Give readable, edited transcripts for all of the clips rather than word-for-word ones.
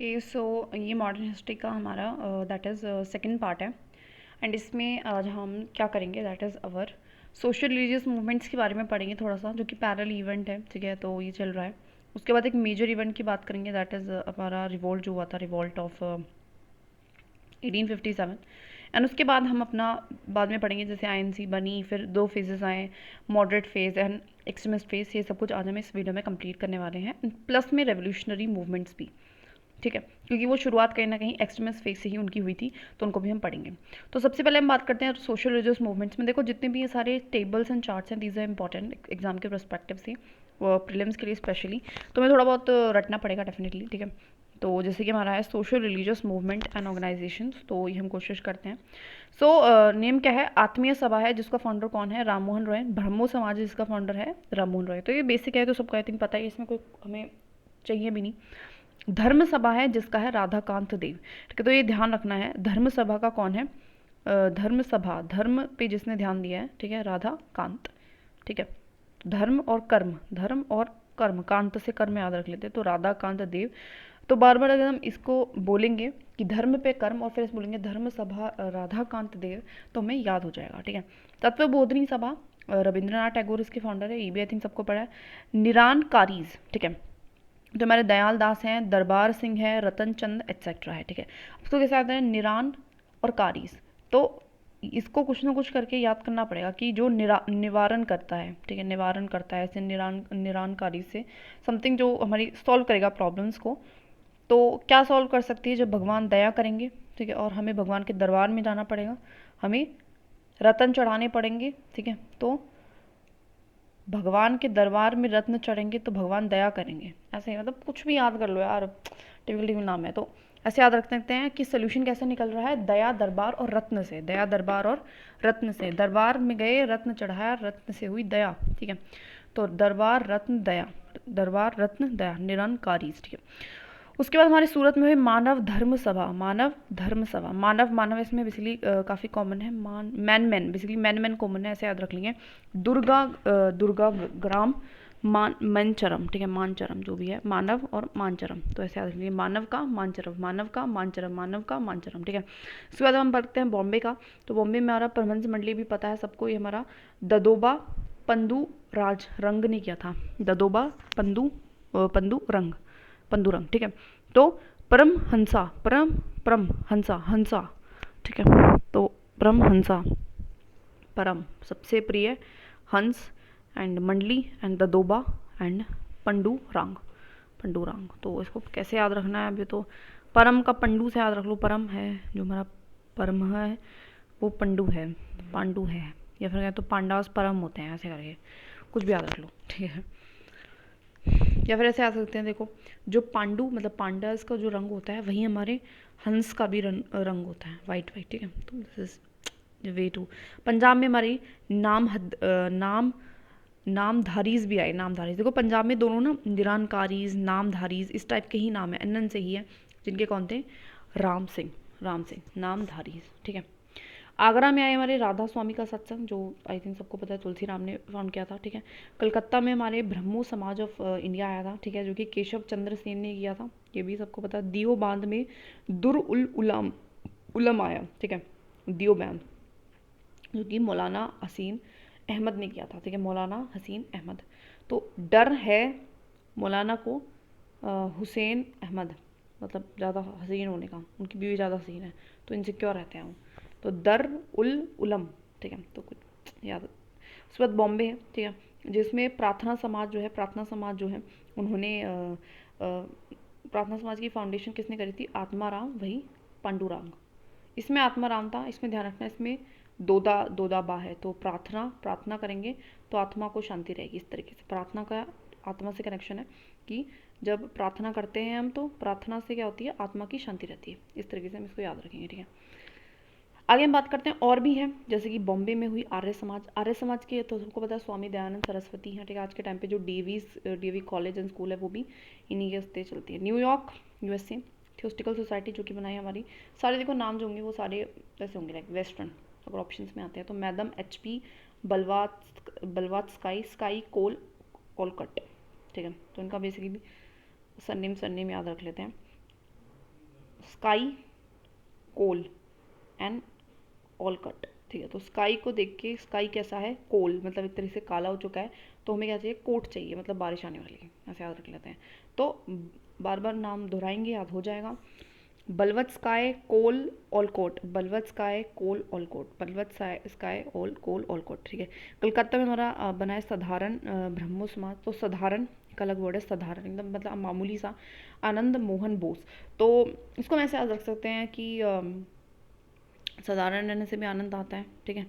Okay so ये modern history का हमारा दैट इज़ सेकंड पार्ट है। एंड इसमें आज हम क्या करेंगे that is our social religious movements के बारे में पढ़ेंगे थोड़ा सा, जो कि पैरेलल इवेंट है, ठीक है। तो ये चल रहा है। उसके बाद एक मेजर इवेंट की बात करेंगे दैट इज़ हमारा रिवोल्ट जो हुआ था, रिवोल्ट ऑफ 1857। एंड उसके बाद हम अपना बाद में पढ़ेंगे जैसे आईएनसी बनी, फिर दो फेजेस आए, moderate phase and extremist phase. ये सब कुछ आज हम इस वीडियो में कंप्लीट करने वाले हैं, प्लस में रेवोल्यूशनरी मूवमेंट्स भी, ठीक है, क्योंकि वो शुरुआत कहीं ना कहीं एक्सट्रीमिस्ट फेज से ही उनकी हुई थी, तो उनको भी हम पढ़ेंगे। तो सबसे पहले हम बात करते हैं सोशल रिलीजियस मूवमेंट्स में। देखो जितने भी ये सारे टेबल्स एंड चार्ट्स हैं, दीज आर इंपॉर्टेंट एग्जाम के परस्पेक्टिव से, प्रीलिम्स के लिए स्पेशली, तो हमें थोड़ा बहुत रटना पड़ेगा डेफिनेटली, ठीक है। तो जैसे कि हमारा है social religious movement and organisations, तो ये हम कोशिश करते हैं। सो नेम क्या है? आत्मीय सभा है, जिसका फाउंडर कौन है? राम मोहन रॉय। ब्रह्मो समाज जिसका फाउंडर है राम मोहन रॉय। तो ये बेसिक है, तो सबको आई थिंक पता है, इसमें कोई हमें चाहिए भी नहीं। धर्म सभा है, जिसका है राधाकांत देव, ठीक है। तो ये ध्यान रखना है, धर्म सभा का कौन है? धर्म सभा, धर्म पे जिसने ध्यान दिया है, ठीक है, राधाकांत, ठीक है। धर्म और कर्म, धर्म और कर्म, कांत से कर्म याद रख लेते हैं, तो राधाकांत देव। तो बार बार अगर हम इसको बोलेंगे कि धर्म पे कर्म और फिर इस बोलेंगे धर्म सभा राधाकांत देव, तो हमें याद हो जाएगा, ठीक है। तत्वबोधिनी सभा, रविंद्रनाथ टैगोर इसके फाउंडर है, ये भी आई थिंक सबको पढ़ा है। निरानकारीज, ठीक है, तो हमारे दयाल दास हैं, दरबार सिंह है, रतन चंद एक्सेट्रा है, ठीक है। उसको कैसे आते हैं? निरान और कारीज। तो इसको कुछ ना कुछ करके याद करना पड़ेगा कि जो निवारण करता है, ठीक है, निवारण करता है, ऐसे निरानकारी से समथिंग जो हमारी सॉल्व करेगा प्रॉब्लम्स को। तो क्या सॉल्व कर सकती है? जब भगवान दया करेंगे, ठीक है, और हमें भगवान के दरबार में जाना पड़ेगा, हमें रतन चढ़ाने पड़ेंगे, ठीक है। तो भगवान के दरबार में रत्न चढ़ेंगे तो भगवान दया करेंगे, ऐसे ही, मतलब कुछ भी याद कर लो यार, टिपिकल नाम है, तो ऐसे याद रख सकते हैं कि सोल्यूशन कैसे निकल रहा है? दया, दरबार और रत्न से, दया, दरबार और रत्न से। दरबार में गए, रत्न चढ़ाया, रत्न से हुई दया, ठीक है। तो दरबार रत्न दया, दरबार रत्न दया, निरंकारी, ठीक है। उसके बाद हमारे सूरत में हुई मानव धर्म सभा, मानव धर्म सभा। मानव मानव इसमें बेसिकली काफ़ी कॉमन है, man man, basically man man common है, ऐसे याद रख लेंगे। दुर्गा ग्राम मनचरम, ठीक है, मानचरम जो भी है, मानव और मानचरम, तो ऐसे याद रख लेंगे, मानव का मानचरम, मानव का मानचरम, मानव का मानचरम, ठीक है। उसके बाद हम पढ़ते हैं बॉम्बे का। तो बॉम्बे में हमारा प्रबंध मंडली भी पता है सबको, ये हमारा ददोबा पंदू राज रंग ने किया था, ददोबा पंदू रंग, पंदुरंग, ठीक है। तो परम हंसा, परम हंसा, हंसा, ठीक है। तो परम हंसा, परम सबसे प्रिय, हंस एंड मंडली एंड ददोबा एंड पंडुरंग, पंडुरंग। तो इसको कैसे याद रखना है? अभी तो परम का पंडू से याद रख लो, परम है जो हमारा परम है, वो पंडू है, पांडु है, या फिर कहें तो पांडास परम होते हैं, ऐसे करके कुछ भी याद रख लो, ठीक है। या फिर ऐसे आ सकते हैं, देखो जो पांडु मतलब पांडास का जो रंग होता है, वही हमारे हंस का भी रंग होता है, वाइट वाइट, ठीक है। तो this is way two. Punjab में हमारी नाम नामधारीज भी आए, नामधारीज। देखो पंजाब में दोनों ना, निरानकारीज, नामधारीज, इस टाइप के ही नाम है, एनन से ही है, जिनके कौन थे? राम सिंह, राम सिंह, नामधारीज, ठीक है। आगरा में आए हमारे राधा स्वामी का सत्संग, जो आई थिंक सबको पता है तुलसी राम ने फाउंड किया था, ठीक है। कलकत्ता में हमारे ब्रह्मो समाज ऑफ इंडिया आया था, ठीक है, जो कि केशव चंद्र सेन ने किया था, ये भी सबको पता है। दियो बांध में दुर उल उलम उलम आया, ठीक है, दियो बांध, जो कि मौलाना हसीन अहमद ने किया था, ठीक है, मौलाना हसीन अहमद। तो डर है मौलाना को हुसैन अहमद, मतलब ज़्यादा हसीन होने का, उनकी बीवी ज़्यादा हसीन है, तो इनसिक्योर रहते हैं वो। तो दर उल उलम, ठीक है, तो कुछ याद। उसके बाद बॉम्बे है, ठीक है, जिसमें प्रार्थना समाज जो है, प्रार्थना समाज जो है, उन्होंने प्रार्थना समाज की फाउंडेशन किसने करी थी? आत्माराम वही पांडुरंग। इसमें आत्माराम था, इसमें ध्यान रखना, इसमें दोदा बा है, तो प्रार्थना, प्रार्थना करेंगे तो आत्मा को शांति रहेगी, इस तरीके से प्रार्थना का आत्मा से कनेक्शन है, कि जब प्रार्थना करते हैं हम, तो प्रार्थना से क्या होती है? आत्मा की शांति रहती है, इस तरीके से हम इसको याद रखेंगे, ठीक है। आगे हम बात करते हैं, और भी हैं, जैसे कि बॉम्बे में हुई आर्य समाज। आर्य समाज के तो सबको पता है स्वामी दयानंद सरस्वती हैं, ठीक है। आज के टाइम पे जो डीवी कॉलेज एंड स्कूल है, वो भी इन्हीं के हस्ते चलती है। न्यूयॉर्क यूएसए, थियोस्टिकल सोसाइटी जो कि बनाई हमारी, सारे देखो नाम जो होंगे वो सारे वैसे होंगे, लाइक वेस्टर्न, अगर ऑप्शन में आते हैं तो मैडम HP बलवात स्काई कोलकट, ठीक है। तो इनका बेसिकली सरनेम याद रख लेते हैं। Sky, coal and all cut, ठीक है। तो स्काई को देख के, स्काई कैसा है, कोल मतलब एक तरह से काला हो चुका है, तो हमें क्या चाहिए, कोट चाहिए, मतलब बारिश आने वाली है, ऐसे याद रख लेते हैं। तो बार बार नाम दोहराएंगे, याद हो जाएगा। बलवत स्काई कोल ऑल कोट, बलवत स्काई कोल ऑल कोट, बलवत स्काई ऑल कोल ऑल कोट, ठीक है। कलकत्ता में हमारा बना है साधारण ब्रह्मो समाज, तो साधारण का अलग वर्ड है, साधारण एकदम मतलब मामूली सा। आनंद मोहन बोस, तो इसको हम ऐसे याद रख सकते हैं कि साधारण रहने से भी आनंद आता है, ठीक है।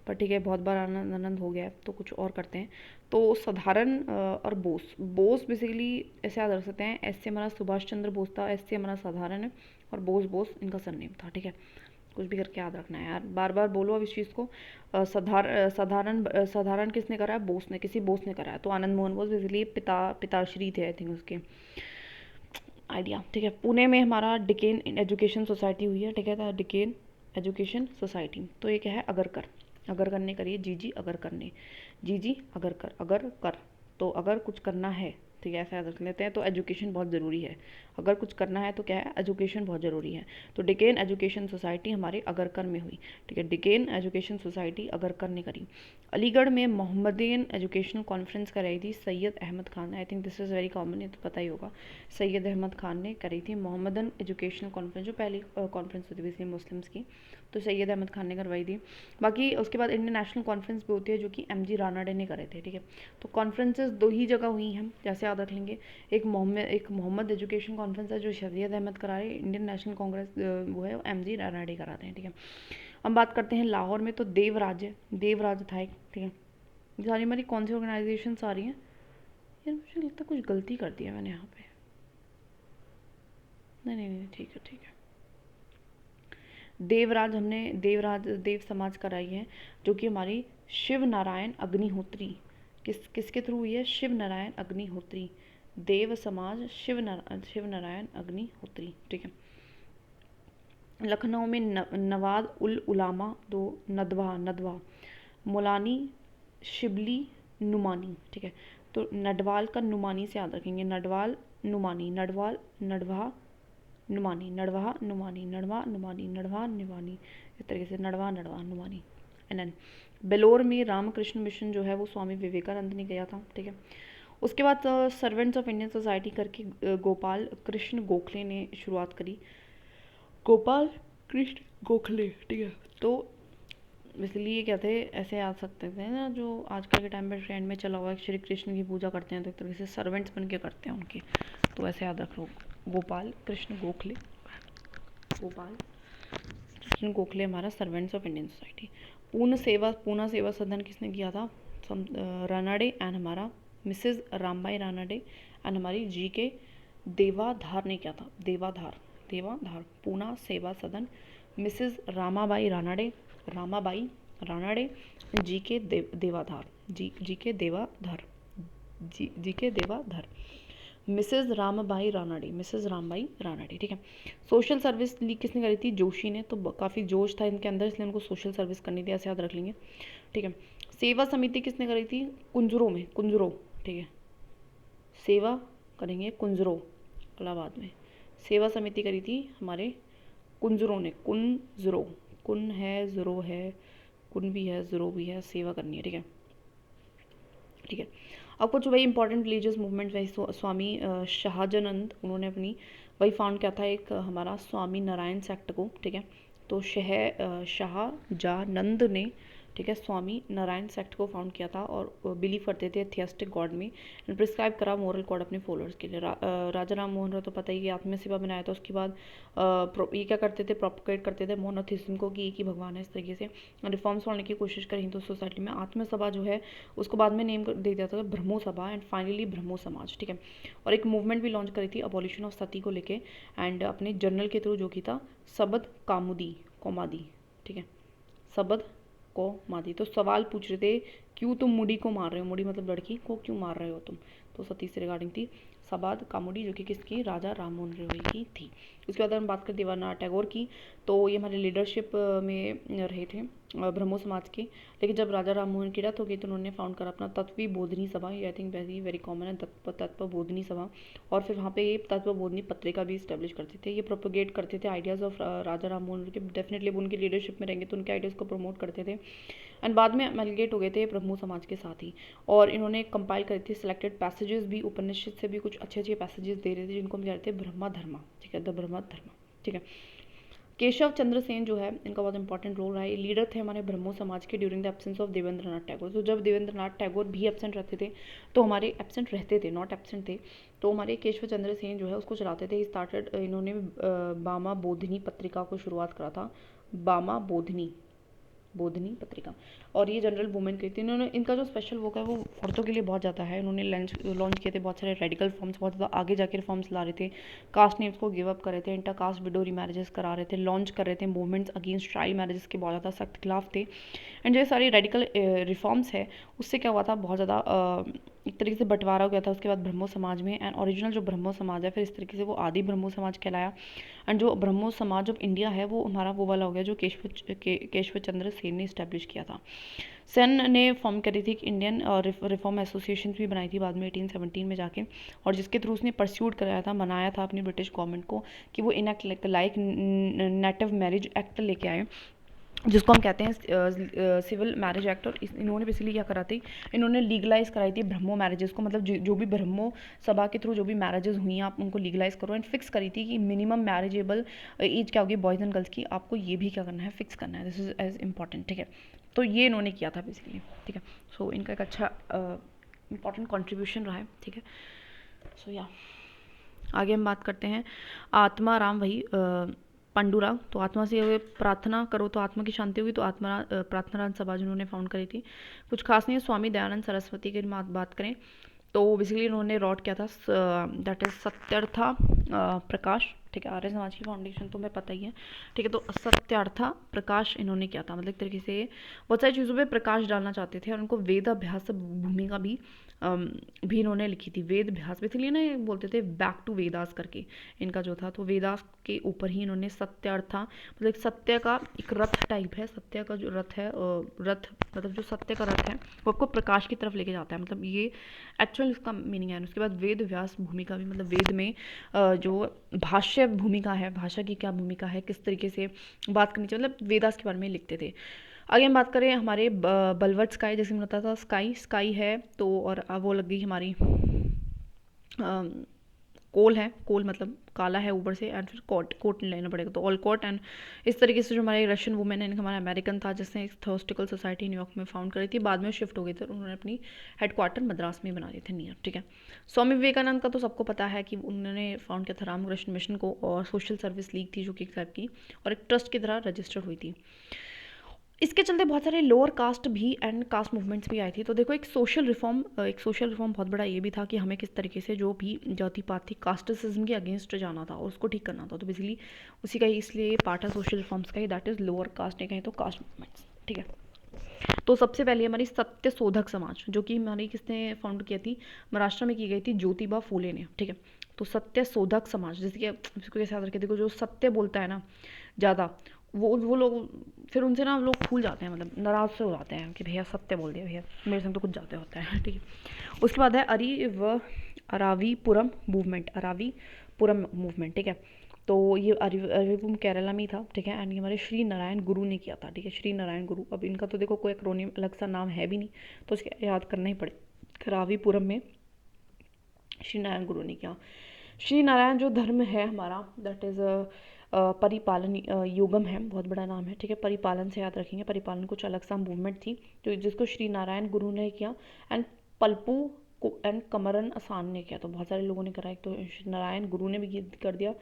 पर ठीक है, बहुत बार आनंद आनंद हो गया है, तो कुछ और करते हैं। तो साधारण और बोस, बोस बेसिकली ऐसे याद रख सकते हैं, एस से हमारा सुभाष चंद्र बोस था, एस से हमारा साधारण है, और बोस बोस इनका सरनेम था, ठीक है। कुछ भी करके याद रखना है यार, बार बार बोलो अब इस चीज़ को। साधारण किसने करा है, बोस ने, किसी बोस ने करा है। तो आनंद मोहन बोस बेसिकली पिताश्री थे आई थिंक उसके, आइडिया, ठीक है। पुणे में हमारा डिकेन एजुकेशन सोसाइटी हुई है, ठीक है। तो डिकेन एजुकेशन सोसाइटी, तो ये क्या है, अगर कर, अगर करने करिए, जी जी अगर करने, जी जी अगर कर, अगर कर, तो अगर कुछ करना है, ठीक है, ऐसा याद रख लेते हैं। तो एजुकेशन बहुत ज़रूरी है, अगर कुछ करना है तो क्या है, एजुकेशन बहुत ज़रूरी है। तो डिकेन एजुकेशन सोसाइटी हमारे अगरकर में हुई, ठीक है। डिकेन एजुकेशन सोसाइटी अगरकर ने करी। अलीगढ़ में मोहम्मदियन एजुकेशनल कॉन्फ्रेंस कराई थी सैयद अहमद खान ने, I think this is very common, ये तो पता ही होगा। सैयद अहमद खान ने करी थी मोहम्मदन एजुकेशनल कॉन्फ्रेंस, जो पहली कॉन्फ्रेंस होती थी मुस्लिम्स की, तो सैयद अहमद खान ने करवाई थी। बाकी उसके बाद इंडियन नेशनल कॉन्फ्रेंस भी होती है, जो कि MG रानाडे ने करे थे, ठीक है। तो कॉन्फ्रेंसेस दो ही जगह हुई हैं, जैसे याद रख लेंगे, एक मोहम्मद एजुकेशन कॉन्फ्रेंस है जो सैयद अहमद करा रहे, इंडियन नेशनल कांग्रेस वो है MG रानाडे कराते हैं, ठीक है। हम बात करते हैं लाहौर में, तो देवराज है, देवराज था एक, ठीक है। ये सारी हमारी कौन सी ऑर्गेनाइजेशन आ रही हैं यार, मुझे लगता है कुछ गलती कर दिया मैंने यहाँ पे, नहीं नहीं नहीं, ठीक है ठीक है। देवराज हमने देव समाज कराई है, जो कि हमारी शिव नारायण अग्निहोत्री, किसके थ्रू हुई है, शिव नारायण अग्निहोत्री, देव समाज शिव नारायण अग्निहोत्री, ठीक है। लखनऊ में नवाद उल उलामा, दो नदवा मौलानी शिबली नुमानी, ठीक है। तो नडवाल का नुमानी से याद रखेंगे, नडवाल नुमानी, नडवाल नडवा नुमानी, नड़वा नुमानी, नड़वा नुमानी, नड़वा नुमानी, इस तरीके से नड़वा नड़वा नुमानी। एंड देन बेलोर में रामकृष्ण मिशन जो है वो स्वामी विवेकानंद ने किया था, ठीक है। उसके बाद सर्वेंट्स ऑफ इंडियन सोसाइटी करके गोपाल कृष्ण गोखले ने शुरुआत करी, गोपाल कृष्ण गोखले, ठीक है। तो इसलिए क्या थे, ऐसे आ सकते थे ना, जो आजकल के टाइम में ट्रेंड में चला हुआ है, श्री कृष्ण की पूजा करते हैं तो एक तरीके से सर्वेंट्स बन के करते हैं उनके, तो ऐसे याद रख लो, गोपाल कृष्ण गोखले, गोपाल कृष्ण गोखले हमारा servants of Indian society. Poona Seva Sadan किसने किया था, रानाडे एंड हमारा मिसेज रामबाई रानाडे एंड हमारी GK देवाधार ने किया था, Deodhar Poona Seva Sadan, Mrs Ramabai Ranade GK Deodhar, GK Deodhar, Mrs Ramabai Ranade, ठीक है। सोशल सर्विस लीग किसने करी थी, जोशी ने, तो काफ़ी जोश था इनके अंदर, इसलिए उनको सोशल सर्विस करनी थी, ऐसे याद रख लेंगे, ठीक है। सेवा समिति किसने करी थी, कुंजरो, ठीक है। सेवा करेंगे कुंजरो, इलाहाबाद में सेवा समिति करी थी हमारे कुंजरों ने, कुन है, ज़रो है, कुन भी है, ज़रो भी है, सेवा करनी है, ठीक है ठीक है। अब कुछ वही इंपॉर्टेंट रिलीजियस मूवमेंट, वही स्वामी शाहजानंद, उन्होंने अपनी वही फाउंड किया था एक हमारा स्वामी नारायण सेक्ट को, ठीक है। तो शाहजानंद ने, ठीक है, स्वामी नारायण सेक्ट को फाउंड किया था और बिलीव करते थे थियस्टिक गॉड में, एंड प्रिस्क्राइब करा मॉरल कोड अपने फॉलोअर्स के लिए। राजा राम मोहन रॉय तो पता ही है, आत्म सेवा बनाया था। उसके बाद ये क्या करते थे, प्रोपोगेट करते थे मोनोथिज्म को, कि एक ही भगवान है, इस तरीके से रिफॉर्म्स लाने की कोशिश करी हिंदू सोसाइटी में। आत्म सभा जो है उसको बाद में नेम दे दिया था ब्रह्मो सभा, एंड फाइनली ब्रह्मो समाज, ठीक है। और एक मूवमेंट भी लॉन्च करी थी अबॉलिशन ऑफ सती को लेके, एंड अपने जर्नल के थ्रू, जो कि था सबद कौमादी, ठीक है, सबद को मादी। तो सवाल पूछ रहे थे, क्यों तुम मुड़ी को मार रहे हो, मुड़ी मतलब लड़की को क्यों मार रहे हो तुम, तो सती से रिगार्डिंग थी सबाद कामुडी, जो कि किसकी, राजा राम मोहन रॉय की थी। उसके बाद हम बात करें देवेंद्रनाथ टैगोर की, तो ये हमारे लीडरशिप में रहे थे, ब्रह्मो समाज के। लेकिन जब राजा राम मोहन की डेथ हो गई तो उन्होंने फाउंड करा अपना तत्वी बोधनी सभा, ये I think very very common है, तत्व बोधनी सभा। और फिर वहाँ पे ये तत्व बोधनी पत्रिका भी इस्टेब्लिश करते थे, ये प्रोपोगेट करते थे आइडियाज़ ऑफ राजा राम मोहन के। डेफिनेटली उनकी लीडरशिप में रहेंगे तो उनके आइडियाज़ को प्रमोट करते थे। एंड बाद में एमलगेट हो गए थे ब्रह्मो समाज के साथ ही, और इन्होंने कंपाइल करी थी सिलेक्टेड पैसेजेस भी, उपनिषद से भी कुछ अच्छे अच्छे पैसेजेस दे रहे थे जिनको हम कह रहे थे ब्रह्मा धर्मा, ठीक है, द ब्रह्मा धर्मा, ठीक है। केशव चंद्र सेन जो है, इनका बहुत इंपॉर्टेंट रोल रहा है, लीडर थे हमारे ब्रह्मो समाज के during the absence of Debendra Nath Tagore. तो जब देवेंद्र नाथ टैगोर भी एब्सेंट रहते थे तो हमारे एब्सेंट रहते थे, नॉट एब्सेंट थे, तो हमारे केशव चंद्र सेन जो है उसको चलाते थे। स्टार्टेड, इन्होंने बामा बोधिनी पत्रिका को शुरुआत करा था, बामा बोधनी पत्रिका, और ये जनरल वुमेन की थी। इन्होंने, इनका जो स्पेशल वर्क है वो औरतों के लिए बहुत ज़्यादा है। इन्होंने लॉन्च किए थे बहुत सारे रेडिकल फॉर्म्स, बहुत ज़्यादा आगे जाके रिफॉर्म्स ला रहे थे, कास्ट नेम्स को गिव अप कर रहे थे, इंटर कास्ट विडो रीमैरिजेस करा रहे थे, लॉन्च कर रहे थे, मूवमेंट्स अगेंस्ट चाइल्ड मैरिजेस के बहुत ज़्यादा सख्त खिलाफ थे। एंड जो ये सारी रेडिकल रिफॉर्म्स है उससे क्या हुआ था, बहुत ज़्यादा एक तरीके से बंटवारा हो गया था उसके बाद ब्रह्मो समाज में। एंड ओरिजिनल जो ब्रह्मो समाज है फिर इस तरीके से वो आदि ब्रह्मो समाज कहलाया। एंड जो ब्रह्मो समाज ऑफ इंडिया है वो हमारा वो वाला हो गया जो केशव चंद्र सेन ने इस्टेब्लिश किया था। सेन ने फॉर्म करी थी इंडियन रिफॉर्म एसोसिएशन भी बनाई थी बाद में 1817 में जाके, और जिसके थ्रू उसने परस्यूट कराया था, मनाया था अपनी ब्रिटिश गवर्नमेंट को कि वो enact like native marriage act लेके आए, जिसको हम कहते हैं सिविल मैरिज एक्ट। और इन्होंने बेसिकली क्या करा थी, इन्होंने लीगलाइज कराई थी ब्रह्मो मैरिजेस को, मतलब जो भी ब्रह्मो सभा के थ्रू जो भी मैरिजेस हुई हैं आप उनको लीगलाइज करो। एंड फिक्स करी थी कि मिनिमम मैरिजेबल एज क्या होगी बॉयज़ एंड गर्ल्स की, आपको ये भी क्या करना है, फिक्स करना है, दिस इज एज इंपॉर्टेंट, ठीक है। तो ये इन्होंने किया था बेसिकली, ठीक है। सो इनका एक अच्छा इंपॉर्टेंट कॉन्ट्रीब्यूशन रहा है, ठीक है। सो या आगे हम बात करते हैं आत्मा राम वही पांडुरंग। तो आत्मा से ये प्रार्थना करो तो आत्मा की शांति होगी, तो आत्मा प्रार्थना सभा जिन्होंने फाउंड करी थी, कुछ खास नहीं है। स्वामी दयानंद सरस्वती की बात करें तो बेसिकली इन्होंने रॉट किया था, दैट इज सत्यार्था प्रकाश, ठीक है। आर्य समाज की फाउंडेशन तो हमें पता ही है, ठीक है। तो सत्यार्था प्रकाश इन्होंने किया था, मतलब एक तरीके से बहुत सारी चीज़ों पे प्रकाश डालना चाहते थे। और उनको वेद अभ्यास भूमिका भी इन्होंने लिखी थी, वेद अभ्यास बेसिकली ना ये बोलते थे बैक टू वेदास करके इनका जो था। तो वेदास के ऊपर ही इन्होंने सत्यार्था, मतलब एक सत्य का एक रथ टाइप है, सत्य का जो रथ है, रथ मतलब जो सत्य का रथ है वो आपको प्रकाश की तरफ लेके जाता है, मतलब ये एक्चुअल इसका मीनिंग है। उसके बाद वेद व्यास भूमिका भी, मतलब वेद में जो भाष्य भूमिका है, भाषा की क्या भूमिका है, किस तरीके से बात करनी चाहिए, मतलब वेदास के बारे में लिखते थे। आगे हम बात करें हमारे बलवट स्काई, जैसे मैंने बताया था स्काई है तो, और वो लग गई हमारी कोल है, कोल मतलब काला है ऊपर से, एंड फिर कोट लेना पड़ेगा तो ऑल कोट। एंड इस तरीके से जो हमारे रशियन वुमेन है, हमारा अमेरिकन था जिसने एक थोस्टिकल सोसाइटी न्यूयॉर्क में फाउंड करी थी, बाद में शिफ्ट हो गई थी, उन्होंने अपनी हेडक्वार्टर मद्रास में बना दिए थे नियर, ठीक है। स्वामी विवेकानंद का तो सबको पता है कि उन्होंने फाउंड किया था रामकृष्ण मिशन को, और सोशल सर्विस लीग थी जो कि एक टाइप की और एक ट्रस्ट की तरह रजिस्टर्ड हुई थी। इसके चलते बहुत सारे लोअर कास्ट भी एंड कास्ट मूवमेंट्स भी आई थी। तो देखो एक सोशल रिफॉर्म बहुत बड़ा ये भी था कि हमें किस तरीके से जो भी जाति पात थी कास्टिसिज्म के अगेंस्ट जाना था और उसको ठीक करना था। तो बेसिकली उसी का ही इसलिए पार्ट है सोशल रिफॉर्म्स का ही, दैट इज़ लोअर कास्ट, नहीं कहें तो कास्ट मूवमेंट्स, ठीक है। तो सबसे पहले हमारी सत्य शोधक समाज जो कि हमारी किसने फाउंड की थी, महाराष्ट्र में की गई थी ज्योतिबा फूले ने, ठीक है। तो सत्य शोधक समाज, जैसे कि इसको कैसे याद रखे, देखो जो सत्य बोलता है ना ज़्यादा, वो लोग फिर उनसे ना लोग फूल जाते हैं, मतलब नाराज़ से हो जाते हैं कि भैया सत्य बोल दिया भैया, मेरे संग तो कुछ ज़्यादा होता है, ठीक है। उसके बाद है अरावीपुरम मूवमेंट, अरावीपुरम मूवमेंट, ठीक है। तो ये अरिविपुरम केरला में ही था, ठीक है। एंड ये हमारे श्री नारायण गुरु ने किया था, ठीक है, श्री नारायण गुरु। अब इनका तो देखो कोई एक्रोनिम अलग सा नाम है भी नहीं, तो इसके याद करना ही पड़े। अरावीपुरम में श्री नारायण गुरु ने किया। श्री नारायण जो धर्म है हमारा, दैट इज़ परिपालन योगम है, बहुत बड़ा नाम है, ठीक है। परिपालन से याद रखेंगे, परिपालन कुछ अलग सा मूवमेंट थी तो जिसको श्री नारायण गुरु ने किया। एंड पल्पू को एंड कमरन आसान ने किया, तो बहुत सारे लोगों ने करा, एक तो श्री नारायण गुरु ने भी कर दिया,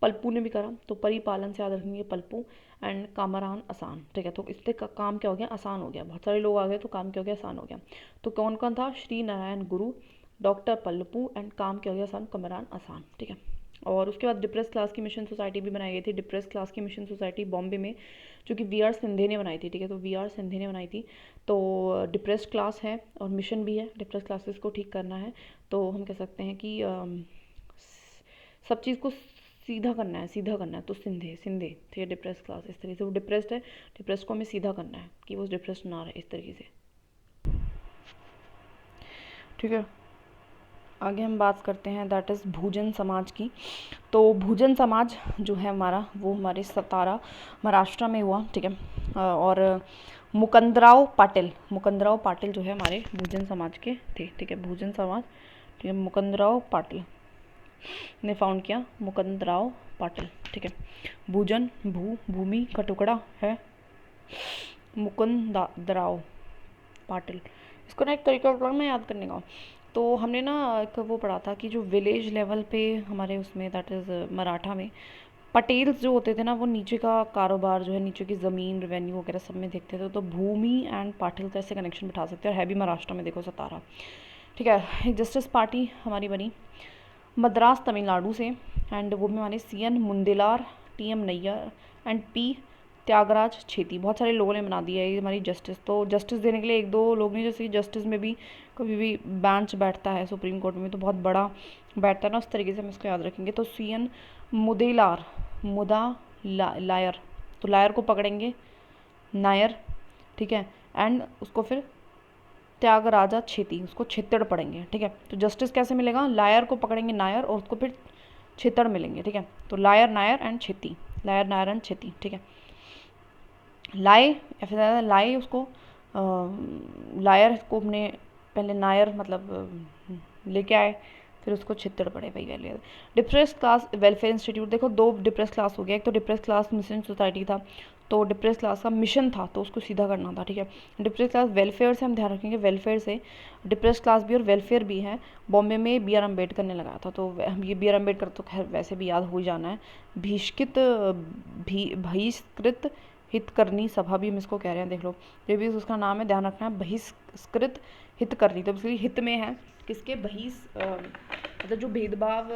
पल्पू ने भी करा। तो परिपालन से याद रखेंगे पल्पू एंड कामरान आसान, ठीक है। तो इससे काम क्या हो गया, आसान हो गया, बहुत सारे लोग आ गए तो काम क्या हो गया, आसान हो गया। तो कौन कौन था, श्री नारायण गुरु, डॉक्टर पल्लपू, एंड काम क्या हो गया, आसान, कमरान आसान, ठीक है। और उसके बाद डिप्रेस क्लास की मिशन सोसाइटी भी बनाई गई थी, डिप्रेस क्लास की मिशन सोसाइटी बॉम्बे में, जो कि वी आर सिंधे ने बनाई थी, ठीक है। तो वी आर सिंधे ने बनाई थी। तो डिप्रेस्ड क्लास है और मिशन भी है, डिप्रेस क्लासेस को ठीक करना है। तो हम कह सकते हैं कि सब चीज़ को सीधा करना है, सीधा करना है, तो सिंधे सिंधे, ठीक है, डिप्रेस क्लास इस तरीके से, वो डिप्रेस्ड है, डिप्रेस को हमें सीधा करना है कि वो डिप्रेस्ड ना रहे, इस तरीके से, ठीक है। आगे हम बात करते हैं दैट इज़ भूजन समाज की। तो भूजन समाज जो है हमारा, वो हमारे सतारा महाराष्ट्र में हुआ, ठीक है। और मुकंदराव पाटिल जो है हमारे भूजन समाज के थे, ठीक है, भूजन समाज, ठीक है, मुकंदराव पाटिल ने फाउंड किया, मुकंदराव पाटिल, ठीक है। भूजन भूमि का टुकड़ा है, मुकुंदराव पाटिल। इसको ना एक तरीका होता है याद करने का। तो हमने ना एक वो पढ़ा था कि जो विलेज लेवल पे हमारे उसमें दैट इज़ मराठा में पटेल्स जो होते थे ना, वो नीचे का कारोबार जो है, नीचे की ज़मीन रेवेन्यू वगैरह सब में देखते थे। तो भूमि एंड पाटिल का ऐसे कनेक्शन बिठा सकते हैं, और है भी महाराष्ट्र में, देखो सतारा, ठीक है। एक जस्टिस पार्टी हमारी बनी मद्रास तमिलनाडु से, एंड वो भी हमारे CN Mudaliar, TM Nair and P Thyagaraja Chetty, बहुत सारे लोगों ने बना दिया है ये हमारी जस्टिस। तो जस्टिस देने के लिए एक दो लोग नहीं, जैसे जस्टिस में भी कभी भी बेंच बैठता है सुप्रीम कोर्ट में तो बहुत बड़ा बैठता है ना, उस तरीके से हम इसको याद रखेंगे। तो CN मुदेलार, लायर, तो लायर को पकड़ेंगे नायर, ठीक है, एंड उसको फिर त्यागराजा छेती, उसको छित्तड़ पढ़ेंगे, ठीक है। तो जस्टिस कैसे मिलेगा, लायर को पकड़ेंगे नायर और उसको फिर छित्तड़ मिलेंगे, ठीक है। तो liar Nair and Chetty, liar Nair and Chetty, ठीक है। लाए या फिर लाए उसको लायर को हमने पहले नायर मतलब लेके आए, फिर उसको छित्तड़ पड़े, वही value. Depress class welfare institute, देखो दो डिप्रेस क्लास हो गया, एक तो डिप्रेस क्लास मिशन सोसाइटी था, तो डिप्रेस क्लास का मिशन था तो उसको सीधा करना था, ठीक है। डिप्रेस क्लास वेलफेयर से हम ध्यान रखेंगे, वेलफेयर से डिप्रेस क्लास भी और वेलफेयर भी है। बॉम्बे में BR अम्बेडकर ने लगाया था, तो ये BR अम्बेडकर तो खैर वैसे भी याद हो ही जाना है। बहिष्कृत हितकरनी सभा भी हम इसको कह रहे हैं, देख लो, ये भी उसका नाम है, ध्यान रखना है, बहिष्कृत हितकरनी, तो इसलिए हित में है किसके, मतलब जो भेदभाव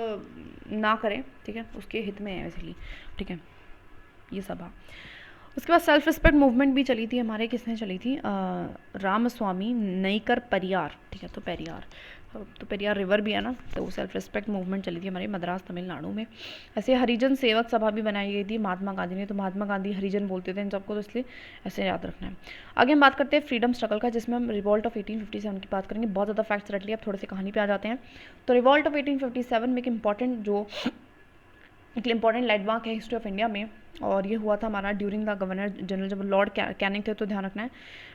ना करें, ठीक है, उसके हित में है इसलिए, ठीक है, ये सभा। उसके बाद सेल्फ रिस्पेक्ट मूवमेंट भी चली थी हमारे, किसने चली थी, रामस्वामी नईकर परियार, ठीक है। तो पेरियार रिवर भी है ना, तो सेल्फ रिस्पेक्ट मूवमेंट चली थी हमारे मद्रास तमिलनाडु में। ऐसे हरिजन सेवक सभा भी बनाई गई थी महात्मा गांधी ने, तो महात्मा गांधी हरिजन बोलते थे इन सबको, तो इसलिए ऐसे याद रखना है। आगे हम बात करते हैं फ्रीडम स्ट्रगल का, जिसमें हम रिवॉल्ट ऑफ 1857 की बात करेंगे। बहुत ज़्यादा फैक्ट्स रट लिए, अब थोड़े से कहानी पे आ जाते हैं। तो रिवॉल्ट ऑफ 1857 में एक इंपॉर्टेंट लैंडमार्क है हिस्ट्री ऑफ इंडिया में, और ये हुआ था हमारा ड्यूरिंग द गवर्नर जनरल, जब लॉर्ड कैनिंग थे, तो ध्यान रखना है,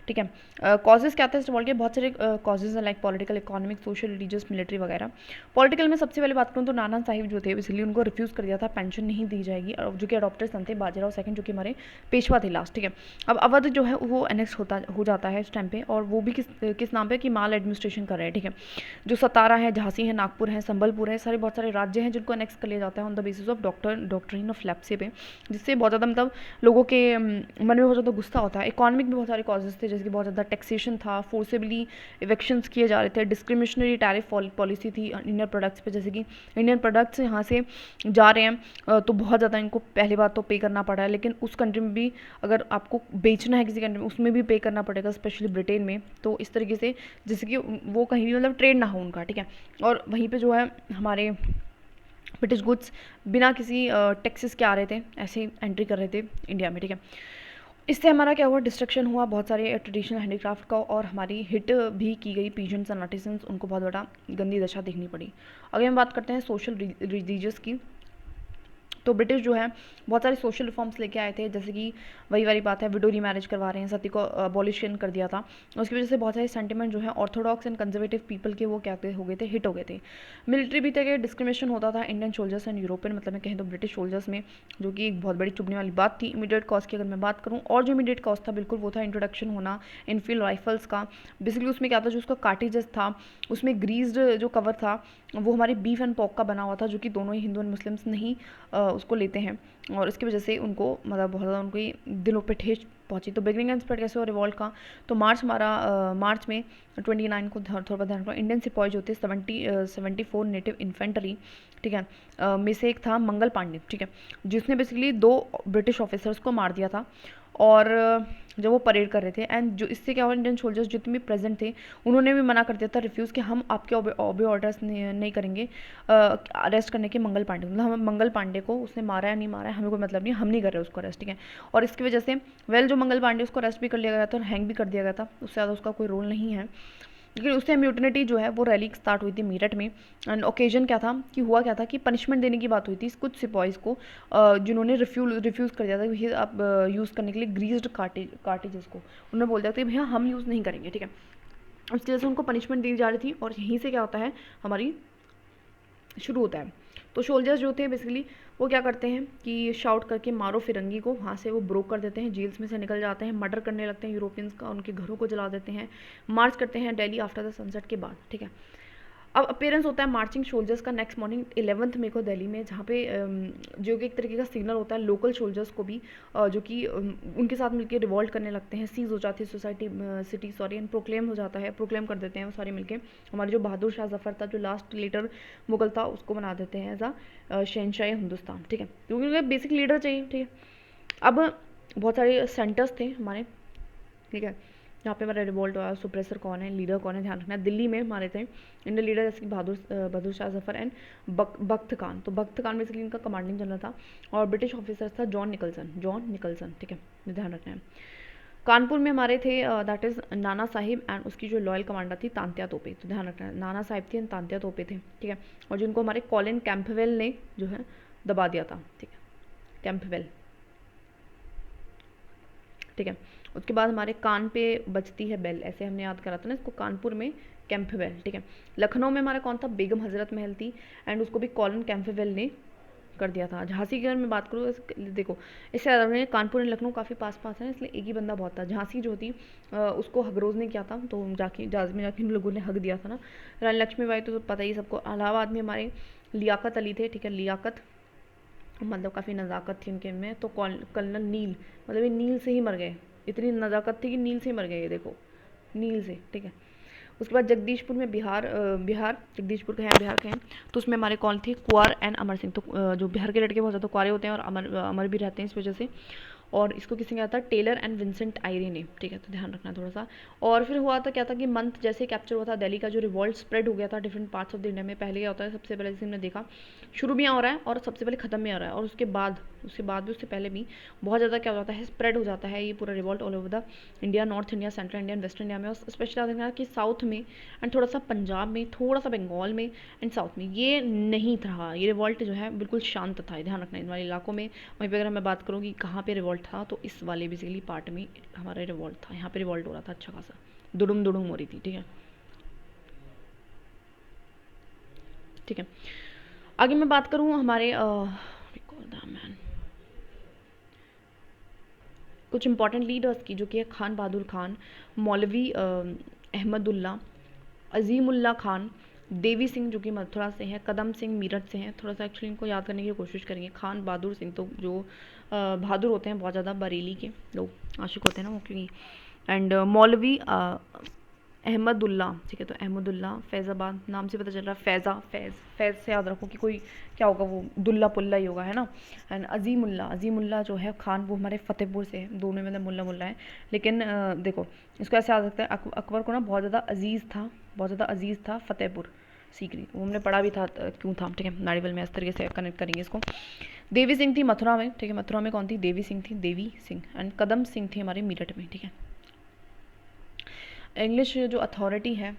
ठीक है। कॉजेज़ क्या थे इस रिवॉल्ट के, बहुत सारे कॉजेज़ हैं, like political, economic, social, religious, military वगैरह। पॉलिटिकल में सबसे पहले बात करूँ तो नाना साहिब जो थे, इसलिए उनको रिफ्यूज़ कर दिया था, पेंशन नहीं दी जाएगी, और जो कि अडॉप्टर सन थे बाजीराव सेकंड, जो कि हमारे पेशवा थे लास्ट, ठीक है। अब अवध जो है वो एनेक्स हो जाता है इस टाइम पे, और वो भी किस नाम पे, कि माल एडमिनिस्ट्रेशन कर रहे हैं, ठीक है। जो सतारा है, झांसी है, नागपुर है, संबलपुर है, सारे बहुत सारे राज्य हैं जिनको एनेक्स कर लिया जाता है on the basis of doctrine of lapse पे, जिससे बहुत ज़्यादा मतलब लोगों के मन में बहुत ज़्यादा गुस्सा होता है। इकोनॉमिक भी बहुत सारे कॉजेज थे, जैसे कि बहुत ज़्यादा टैक्सेशन था, फोर्सेबली इवेक्शंस किए जा रहे थे, डिस्क्रिमिनेशनरी टैरिफ पॉलिसी थी इंडियन प्रोडक्ट्स पे, जैसे कि इंडियन प्रोडक्ट्स यहाँ से जा रहे हैं तो बहुत ज़्यादा इनको पहली बात तो पे करना पड़ा है, लेकिन उस कंट्री में भी अगर आपको बेचना है किसी कंट्री में, उसमें भी पे करना पड़ेगा, स्पेशली ब्रिटेन में। तो इस तरीके से जैसे कि वो कहीं भी मतलब ट्रेड ना हो उनका, ठीक है। और वहीं पे जो है हमारे ब्रिटिश गुड्स बिना किसी टैक्सेस के आ रहे थे, ऐसे ही एंट्री कर रहे थे इंडिया में, ठीक है। इससे हमारा क्या हुआ, डिस्ट्रक्शन हुआ बहुत सारे ट्रेडिशनल हैंडीक्राफ्ट का, और हमारी हिट भी की गई पीजेंट्स एंड आर्टिसंस, उनको बहुत बड़ा गंदी दशा देखनी पड़ी। अगर हम बात करते हैं सोशल रिलीजियस की, तो ब्रिटिश जो है बहुत सारे सोशल रिफॉर्म्स लेके आए थे, जैसे कि वही वाली बात है, विडो रीमैरिज करवा रहे हैं, सती को अबॉलिशन कर दिया था। उसकी वजह से बहुत सारे सेंटिमेंट जो है ऑर्थोडॉक्स एंड कंजर्वेटिव पीपल के वो क्या हो गए थे, हिट हो गए थे। मिलिट्री भी थे, डिस्क्रिमिनेशन होता था इंडियन सोल्जर्स एंड यूरोपियन, मतलब मैं कहें तो ब्रिटिश सोल्जर्स में, जो कि एक बहुत बड़ी चुभने वाली बात थी। इमीडिएट कॉज की अगर मैं बात करूँ, और जो इमीडिएट कॉज था बिल्कुल वो था इंट्रोडक्शन होना इनफील्ड राइफल्स का। बेसिकली उसमें क्या था, जो उसका कार्टिजेस था उसमें ग्रीस्ड जो कवर था वो हमारे बीफ एंड पॉक का बना हुआ था, जो कि दोनों ही हिंदू एंड मुस्लिम्स नहीं उसको लेते हैं, और इसकी वजह से उनको मतलब बहुत ज़्यादा उनकी दिलों पे ठेस पहुंची। तो बिगनिंग एंड स्प्रेड कैसे हुआ रिवॉल्ट का, तो मार्च में 29 को थोड़ा ध्यान रखो, इंडियन सिपाही जो थे 74 नेटिव इन्फेंट्री, ठीक है, में से एक था मंगल पांडे, ठीक है, जिसने बेसिकली 2 ब्रिटिश ऑफिसर्स को मार दिया था। और जब वो परेड कर रहे थे, एंड जो इससे क्या हुआ, इंडियन सोल्जर्स जितने भी प्रेजेंट थे उन्होंने भी मना कर दिया था, रिफ्यूज़, कि हम आपके ऑबे ऑर्डर्स नहीं करेंगे अरेस्ट करने के मंगल पांडे, मतलब हम मंगल पांडे को उसने मारा है नहीं मारा है हमें कोई मतलब नहीं, हम नहीं कर रहे उसको अरेस्ट, ठीक है। और इसकी वजह से जो मंगल पांडे उसको अरेस्ट भी कर लिया गया था और हैंग भी कर दिया गया था, उससे ज़्यादा उसका कोई रोल नहीं है। लेकिन उससे म्यूटिनिटी जो है वो रैली स्टार्ट हुई थी मेरठ में, एंड ओकेजन क्या था कि हुआ क्या था कि पनिशमेंट देने की बात हुई थी कुछ सिपाहीज को, जिन्होंने रिफ्यूज़ कर दिया था भैया आप यूज़ करने के लिए ग्रीस्ड कार्टेजेस को, उन्होंने बोल दिया था भैया हम यूज़ नहीं करेंगे, ठीक है। उसकी वजह से उनको पनिशमेंट दी जा रही थी, और यहीं से क्या होता है हमारी शुरू होता है। तो सोल्जर्स जो थे बेसिकली वो क्या करते हैं कि शाउट करके मारो फिरंगी को, वहाँ से वो ब्रोक कर देते हैं, जेल्स में से निकल जाते हैं, मर्डर करने लगते हैं यूरोपियंस का, उनके घरों को जला देते हैं, मार्च करते हैं दिल्ली आफ्टर द सनसेट के बाद, ठीक है। अब अपेयरेंस होता है मार्चिंग सोल्जर्स का नेक्स्ट मॉर्निंग 11 मई को दिल्ली में, जहाँ पे जो कि एक तरीके का सिग्नल होता है लोकल सोल्जर्स को भी, जो कि उनके साथ मिलकर रिवॉल्ट करने लगते हैं, सीज हो जाती है सिटी एंड प्रोक्लेम हो जाता है, प्रोक्लेम कर देते हैं वो सारे मिलके, हमारे जो बहादुर शाह जफर था जो लास्ट लीडर मुगल था उसको बना देते हैं एज अ शहनशाह हिंदुस्तान, ठीक है, क्योंकि उन्हें बेसिक लीडर चाहिए, ठीक है। अब बहुत सारे सेंटर्स थे हमारे, ठीक है, यहाँ पे हमारा रिवोल्ट हुआ, सुप्रेसर कौन है, लीडर कौन है, ध्यान रखना है। दिल्ली में हमारे थे इंडियन लीडर जैसे कि बहादुर शाह जफर एंड बख्त खान, तो बख्त खान बेसिकली इनका कमांडिंग जनरल था, और ब्रिटिश ऑफिसर था जॉन निकलसन, ठीक है, ध्यान रखना है। कानपुर में हमारे थे that is Nana Sahib and उसकी जो लॉयल कमांडर थी तांत्या तोपे, तो ध्यान रखना है नाना साहिब थी एंड तांत्या तोपे थे, ठीक है, और जिनको हमारे कॉलिन कैंपवेल ने जो है दबा दिया था, ठीक है, कैंपवेल, ठीक है। उसके बाद हमारे कान पे बजती है बेल, ऐसे हमने याद करा था ना इसको, कानपुर में कैंपवेल, ठीक है। लखनऊ में हमारा कौन था, बेगम हजरत महल थी, एंड उसको भी कॉलन कैंपवेल ने कर दिया था। झांसी की अगर मैं बात करूँ, देखो इससे ज़्यादा कानपुर और लखनऊ काफ़ी पास पास है, इसलिए एक ही बंदा बहुत था। झांसी जो थी उसको हगरोज ने किया था, तो जहाज में जाके इन लोगों ने हक दिया था ना। रानी लक्ष्मीबाई तो पता ही सबको। इलाहाबाद में हमारे लियाकत अली थे, ठीक है, लियाकत मतलब काफ़ी नज़ाकत थी उनके में, तो कर्नल नील, मतलब ये नील से ही मर गए, इतनी नज़ाकत थी कि नील से ही मर गए, ये देखो नील से, ठीक है। उसके बाद जगदीशपुर में बिहार जगदीशपुर के हैं, बिहार के हैं, तो उसमें हमारे कौन थे, कुंवर एंड अमर सिंह। तो जो बिहार के लड़के बहुत ज़्यादा कुंवारे होते हैं और अमर भी रहते हैं इस वजह से, और इसको किसी ने कहा था टेलर एंड विंसेंट आयरे ने, ठीक है, तो ध्यान रखना थोड़ा सा। और फिर हुआ था क्या था कि मंथ जैसे कैप्चर हुआ था दिल्ली का, जो रिवॉल्ट स्प्रेड हो गया था different parts of the India में। पहले क्या होता है, सबसे पहले जैसे हमने देखा शुरू भी यहाँ हो रहा है और सबसे पहले ख़त्म भी हो रहा है, और उसके बाद भी उससे पहले भी बहुत ज़्यादा क्या हो जाता है, स्प्रेड हो जाता है ये पूरा revolt all over the India, north India, central India, waste India में, और स्पेशली देखना कि साउथ में एंड थोड़ा सा पंजाब में, थोड़ा सा बंगाल में एंड साउथ में ये नहीं था। ये रिवॉल्ट जो है बिल्कुल शांत था, ध्यान रखना इन वाले इलाकों में। वहीं पर अगर मैं बात करूँ कि कहाँ पे रिवॉल्ट था, तो इस वाले बेसिकली पार्ट में हमारा रिवॉल्ट था, यहाँ पे रिवॉल्ट हो रहा था अच्छा खासा, दुडुम दुडुम हो रही थी, ठीक है, ठीक है। आगे मैं बात करूँ हमारे कुछ इंपॉर्टेंट लीडर्स की, जो कि है खान बहादुर खान, मौलवी अहमदुल्ला, अजीमुल्ला खान, देवी सिंह जो कि मथुरा से हैं, कदम सिंह मेरठ से हैं। थोड़ा सा एक्चुअली इनको याद करने की कोशिश करेंगे। खान बहादुर सिंह तो जो बहादुर होते हैं बहुत ज़्यादा, बरेली के लोग आशिक होते हैं ना वो, क्योंकि एंड मौलवी अहमदुल्ला, ठीक है, तो अहमदुल्ला, फैज़ाबाद नाम से पता चल रहा है, फैज़ से याद रखो कि कोई क्या होगा, वो दुल्ला पुल्ला ही होगा, है ना। एंड अजीमुल्ला जो है खान, वो हमारे फतेहपुर से है, दोनों में मतलब मुल्ला मुल्ला है, लेकिन देखो इसको ऐसे याद रखता है, अकबर को ना बहुत ज़्यादा अजीज़ था फतेहपुर सीकरी, वो हमने पढ़ा भी था क्यों था, ठीक है, नारीवल में इस तरीके से कनेक्ट करेंगे इसको। देवी सिंह थी मथुरा में, ठीक है, मथुरा में कौन थी, देवी सिंह, एंड कदम सिंह थी हमारे मेरठ में, ठीक है। इंग्लिश जो अथॉरिटी है,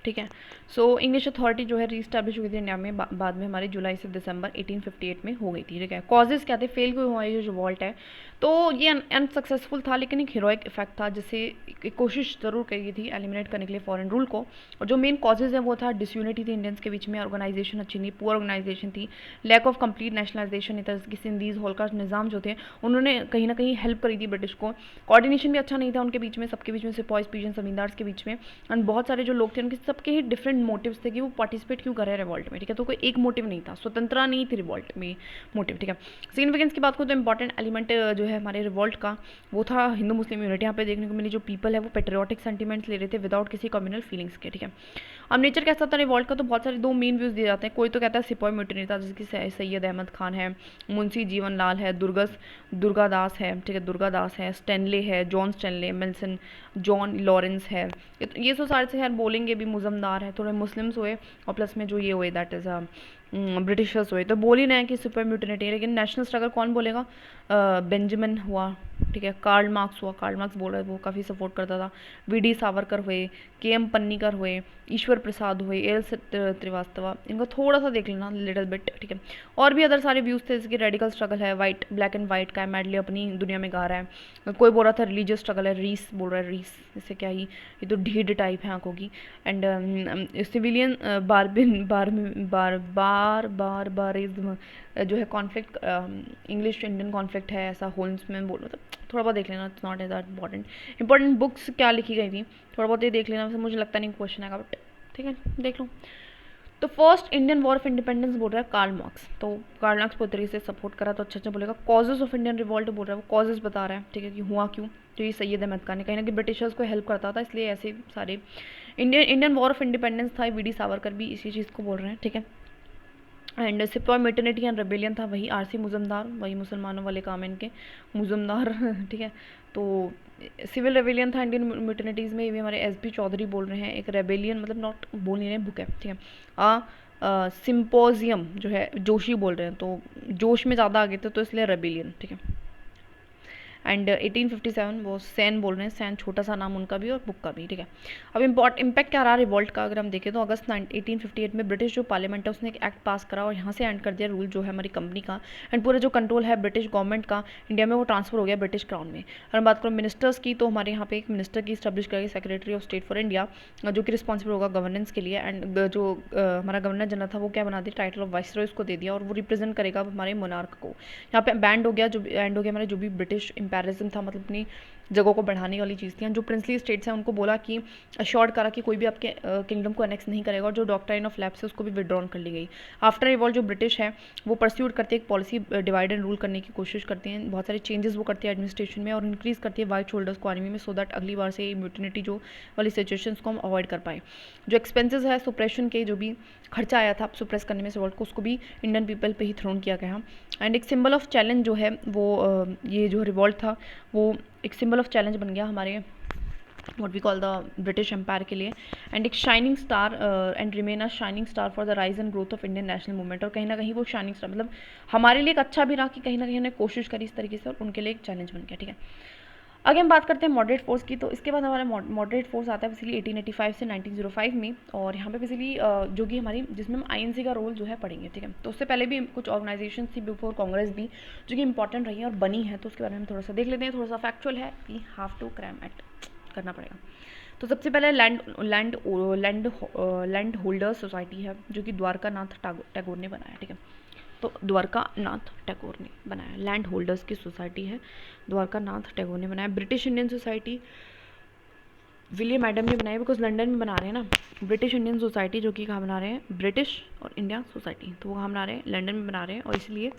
ठीक है, सो इंग्लिश अथॉरिटी जो है रीस्टैब्लिश हुई थी इंडिया में बाद में हमारे जुलाई से दिसंबर 1858 में हो गई थी, ठीक है। कॉजेज़ क्या थे, फेल क्यों हुआ ये जो रिवॉल्ट है, तो ये अनसक्सेसफुल था, लेकिन एक हीरोइक इफेक्ट था, जिससे एक कोशिश ज़रूर करी थी एलिमिनेट करने के लिए फॉरेन रूल को। और जो मेन कॉजेज़ है वो था डिसयूनिटी थी इंडियंस के बीच में, ऑर्गेनाइजेशन अच्छी नहीं, पुअर ऑर्गेनाइजेशन थी, लैक ऑफ कंप्लीट नेशनलाइजेशन नहीं था, जैसे कि सिंधीज होलकर निज़ाम जो थे उन्होंने कहीं ना कहीं हेल्प करी थी ब्रिटिश को। कोऑर्डिनेशन भी अच्छा नहीं था उनके बीच में, सबके बीच में, सिपाहीज, पीजन, जमींदार्स के बीच में, एंड बहुत सारे जो लोग थे उनके सब सबके ही डिफरेंट मोटिव्स थे कि वो पार्टिसिपेट क्यों कर रहे हैं रिवॉल्ट में, ठीक है। तो कोई एक मोटिव नहीं था, स्वतंत्रता नहीं थी रिवॉल्ट में मोटिव, ठीक है। सिग्निफिकेंस की बात करूँ तो इंपॉर्टेंट एलिमेंट जो है हमारे रिवॉल्ट का वो था हिंदू मुस्लिम यूनिटी। यहाँ पे देखने को मिली जो पीपल है वो पेट्रियोटिक सेंटीमेंट्स ले रहे थे विदाउट किसी कम्युनल फीलिंग्स के, ठीक है। अब नेचर कैसा था रिवॉल्ट का, तो बहुत सारे दो मेन व्यूज़ दिए जाते हैं। कोई तो कहता है सिपाही म्यूटिनी था जिसकी सैयद अहमद खान है, मुंशी जीवन लाल है, दुर्गादास है, ठीक है, दुर्गादास है, स्टैनले है, John Stanley, Milne, John Lawrence है। ये तो सारे से खैर बोलेंगे भी, मुजमदार है, थोड़े मुस्लिम्स हुए और प्लस में जो ये हुए दैट इज़ ब्रिटिशर्स हुए। तो बोल ही रहे हैं कि सुपर म्यूटिनिटी है, लेकिन नेशनल स्ट्रगल कौन बोलेगा? बेंजामिन हुआ, ठीक है, कार्ल मार्क्स हुआ, कार्ल मार्क्स बोल रहा है, वो काफ़ी सपोर्ट करता था। वी.डी. सावरकर हुए, के.एम. पन्नीकर हुए, ईश्वर प्रसाद हुए, एल श्रीवास्तव, इनको थोड़ा सा देख लेना लिटिल बिट, ठीक है। और भी अदर सारे व्यूज़ थे जैसे कि रेडिकल स्ट्रगल है, वाइट ब्लैक एंड वाइट का मैडली अपनी दुनिया में गा रहा है। कोई बोल रहा था रिलीजियस स्ट्रगल है, रीस बोल रहा है, रीस जैसे क्या ही ये तो ढीड टाइप है आंखों की। एंड सिविलियन बारबारिज्म जो है कॉन्फ्लिक्ट, इंग्लिश इंडियन कॉन्फ्लिक्ट है, ऐसा होल्स में बोल, मतलब थोड़ा बहुत देख लेना, it's not as important books क्या लिखी गई थी थोड़ा बहुत ये देख लेना, वैसे मुझे लगता नहीं क्वेश्चन आएगा बट ठीक है देख लो। तो first Indian war of independence बोल रहा है कार्ल मार्क्स, तो कार्ल मार्क्स पूरी तरीके से सपोर्ट करा तो अच्छा बोलेगा। कॉजेज ऑफ इंडियन रिवॉल्ट बोल रहा है, वो कॉजेज बता रहा है, ठीक है, कि हुआ क्यों। तो ये सैयद अहमद खान ने कहीं ना कहीं ब्रिटिशर्स को हेल्प करता था, इसलिए ऐसे सारे इंडियन वॉर ऑफ इंडिपेंडेंस था। वी.डी. सावरकर भी इसी चीज़ को बोल रहे हैं, ठीक है। एंड सिपाही म्यूटिनिटी एंड रेबेलियन था, वही आर.सी. मुजमदार, वही मुसलमानों वाले काम इनके मुजमदार ठीक है। तो सिविल रेबेलियन था इंडियन म्यूटिनिटीज़ में, ये भी हमारे एस.बी. चौधरी बोल रहे हैं। एक रेबेलियन मतलब नॉट बोल नहीं रहे, बुक है, ठीक है। सिम्पोजियम जो है जोशी बोल रहे हैं, तो जोश में ज़्यादा आ गए थे तो इसलिए रेबेलियन, ठीक है। एंड 1857 वो सैन बोल रहे हैं, सैन छोटा सा नाम उनका भी और बुक का भी, ठीक है। अब इम्पैक्ट क्या रहा रिवॉल्ट का अगर हम देखें तो अगस्त 1858 में ब्रिटिश जो पार्लियामेंट है उसने एक एक्ट पास करा और यहाँ से एंड कर दिया रूल जो है हमारी कंपनी का, एंड पूरा जो कंट्रोल है ब्रिटिश गवर्नमेंट का इंडिया में वो ट्रांसफर हो गया ब्रिटिश क्राउन में। अगर हम बात करो मिनिस्टर्स की, तो हमारे यहाँ पे एक मिनिस्टर की स्टैब्लिश करेगी secretary of state for India, जो कि रिस्पॉन्सिबल होगा गवर्नेंस के लिए। एंड जो हमारा गवर्नर जनरल था वो क्या बना दिया, टाइटल ऑफ वाइसरॉय उसको दे दिया और वो रिप्रेजेंट करेगा हमारे मोनार्क को। यहाँ पे बैंड हो गया, जो एंड हो गया हमारे जो भी ब्रिटिश इंपेरिज्म था, मतलब अपनी जगहों को बढ़ाने वाली चीज़ थी। जो प्रिंसली स्टेट्स हैं उनको बोला कि अश्योर्ड करा कि कोई भी आपके किंगडम को एनेक्स नहीं करेगा, और जो डॉक्ट्राइन ऑफ लैप्स है उसको भी विड्रॉन कर ली गई। आफ्टर रिवॉल्ट जो ब्रिटिश है वो परस्यूट करती है एक पॉलिसी डिवाइड एंड रूल करने की कोशिश करती हैं, बहुत सारे चेंजेस वो करती है एडमिनिस्ट्रेशन में और इंक्रीज करती है वाइट शोल्डर्स को आर्मी में, सो दैट अगली बार से म्यूटिनिटी जो वाली सिचुएशन को हम अवॉइड कर पाए। जो एक्सपेंसेस है सुप्रेशन के, जो भी खर्चा आया था सुप्रेस करने में रिवॉल्ट को, उसको भी इंडियन पीपल पे ही थ्रोन किया गया। एंड एक सिंबल ऑफ चैलेंज जो है वो ये जो रिवॉल्ट था वो एक सिंबल ऑफ चैलेंज बन गया हमारे what we call the British empire के लिए। एंड एक shining star and remain a shining star for the rise and growth of Indian national movement, और कहीं ना कहीं वो शाइनिंग स्टार मतलब हमारे लिए एक अच्छा भी रहा कि कहीं ना कहीं हमने कोशिश करी इस तरीके से, और उनके लिए एक चैलेंज बन गया, ठीक है। आगे हम बात करते हैं मॉडरेट फोर्स की, तो इसके बाद हमारा मॉडरेट फोर्स आता है बेसिकली 1885 से 1905 में, और यहाँ पे बेसिकली जो कि हमारी जिसमें हम आईएनसी का रोल जो है पढ़ेंगे, ठीक है। तो उससे पहले भी कुछ ऑर्गेनाइजेशन थी बिफोर कांग्रेस भी जो कि इंपॉर्टेंट रही है और बनी है, तो उसके बारे में थोड़ा सा देख लेते हैं। थोड़ा सा फैक्चुअल है कि हाफ टू क्रैम एट करना पड़ेगा। तो सबसे पहले लैंड होल्डर्स सोसाइटी है जो कि द्वारका नाथ टैगोर ने बनाया, ठीक है। तो द्वारका नाथ टैगोर ने बनाया, लैंड होल्डर्स की सोसाइटी है, द्वारका नाथ टैगोर ने बनाया। British Indian society William Adam ने बनाई, बिकॉज लंदन में बना रहे हैं ना। ब्रिटिश इंडियन सोसाइटी जो कि कहाँ बना रहे हैं, ब्रिटिश और इंडिया सोसाइटी, तो वो कहाँ बना रहे हैं, लंदन में बना रहे हैं, और इसलिए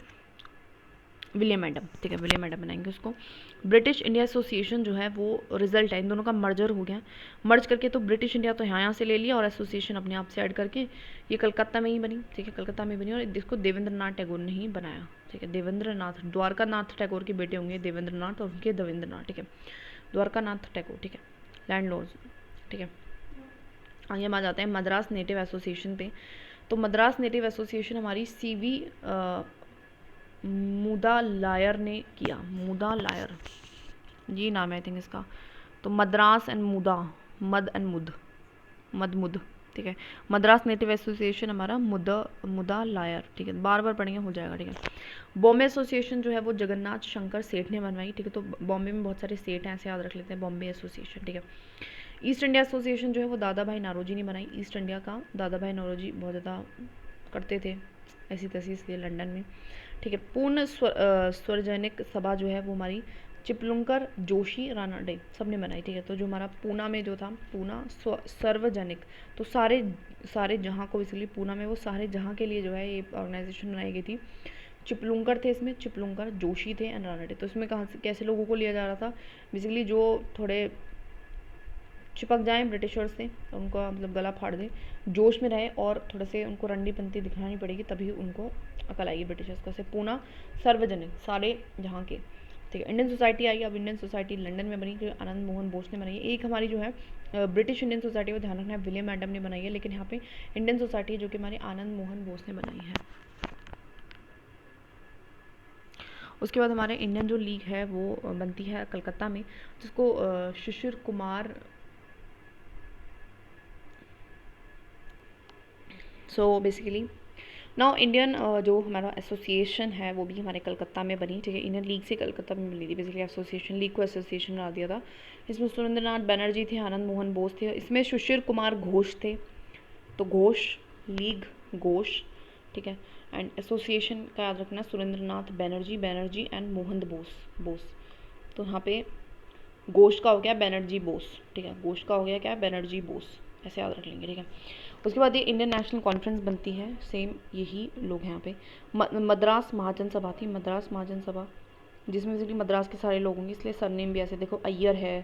विलियम एडम, ठीक है, विलियम एडम बनाएंगे उसको। ब्रिटिश इंडिया एसोसिएशन जो है वो रिजल्ट है, इन दोनों का मर्जर हो गया, मर्ज करके तो ब्रिटिश इंडिया तो यहाँ से ले लिया और एसोसिएशन अपने आप से ऐड करके ये कलकत्ता में ही बनी, ठीक है, कलकत्ता में बनी, और इसको देवेंद्र नाथ टैगोर ने ही बनाया, ठीक है। देवेंद्र नाथ, द्वारका नाथ टैगोर के बेटे होंगे देवेंद्र नाथ और उनके देवेंद्र नाथ, ठीक है, द्वारका नाथ टैगोर, ठीक है, लैंड लॉर्ड्स, ठीक है। आगे हम आ जाते हैं मद्रास नेटिव एसोसिएशन पे। तो मद्रास नेटिव एसोसिएशन हमारी सीवी मुदालायर ने किया, मुदालायर ये नाम है आई थिंक इसका। तो मद्रास एंड मुदा, मद एंड मुद, ठीक है। मद्रास नेटिव एसोसिएशन हमारा मुदालायर, ठीक है, बार बार पढ़ेंगे हो जाएगा, ठीक है। बॉम्बे एसोसिएशन जो है वो जगन्नाथ शंकर सेठ ने बनवाई, ठीक है। तो बॉम्बे में बहुत सारे सेठ हैं, ऐसे याद रख लेते हैं, बॉम्बे एसोसिएशन, ठीक है। ईस्ट इंडिया एसोसिएशन जो है वो दादा भाई नारोजी ने बनाई, ईस्ट इंडिया का दादा भाई नारोजी बहुत ज़्यादा करते थे ऐसी तैसी, इसलिए लंदन में, ठीक है। पूर्ण स्वरजनिक सभा जो है वो हमारी चिपलुंकर, जोशी, रानाडे सब ने बनाई, ठीक है। तो जो हमारा पूना में जो था, पूना सार्वजनिक, तो सारे जहाँ को बेसिकली पूना में वो सारे जहाँ के लिए जो है ये ऑर्गेनाइजेशन बनाई गई थी। चिपलुंकर थे इसमें, चिपलुंकर, जोशी थे एंड रानाडे। तो इसमें कहाँ से कैसे लोगों को लिया जा रहा था, बेसिकली जो थोड़े चिपक जाएं ब्रिटिशर्स से, उनका मतलब गला फाड़ दें, जोश में रहे और थोड़े से उनको रंडी-पंती दिखानी पड़ेगी, तभी उनको अकल आएगी ब्रिटिशर्स को। से पूना सार्वजनिक, सारे जहाँ के, ठीक है। Indian society I. अब इंडियन सोसाइटी लंदन में बनी, जो आनंद मोहन बोस ने बनाई है। एक हमारी जो है ब्रिटिश इंडियन सोसाइटी, को ध्यान रखना है, विलियम एडम ने बनाई है, लेकिन यहाँ पे इंडियन सोसाइटी जो कि हमारे आनंद मोहन बोस ने बनाई है। उसके बाद हमारे इंडियन जो लीग है वो बनती है कलकत्ता में, जिसको Shishir Kumar, so basically now Indian जो हमारा एसोसिएशन है वो भी हमारे कलकत्ता में बनी, ठीक है। इंडियन लीग से कलकत्ता में बनी थी बेसिकली, एसोसिएशन लीग को एसोसिएशन बना दिया था। इसमें सुरेंद्रनाथ बनर्जी थे, आनंद मोहन बोस थे, इसमें सुशील कुमार घोष थे। तो घोष, लीग घोष, ठीक है। एंड एसोसिएशन का याद रखना, सुरेंद्रनाथ बनर्जी एंड मोहन बोस। तो यहाँ पे घोष का हो गया बनर्जी बोस, ठीक है। घोष का हो गया क्या, बनर्जी बोस, ऐसे याद रख लेंगे, ठीक है। उसके बाद ये इंडियन नेशनल कॉन्फ्रेंस बनती है, सेम यही लोग हैं यहाँ पे। मद्रास महाजन सभा थी, मद्रास महाजन सभा, जिसमें बेसिकली मद्रास के सारे लोग होंगे, इसलिए सरनेम भी ऐसे देखो, अय्यर है,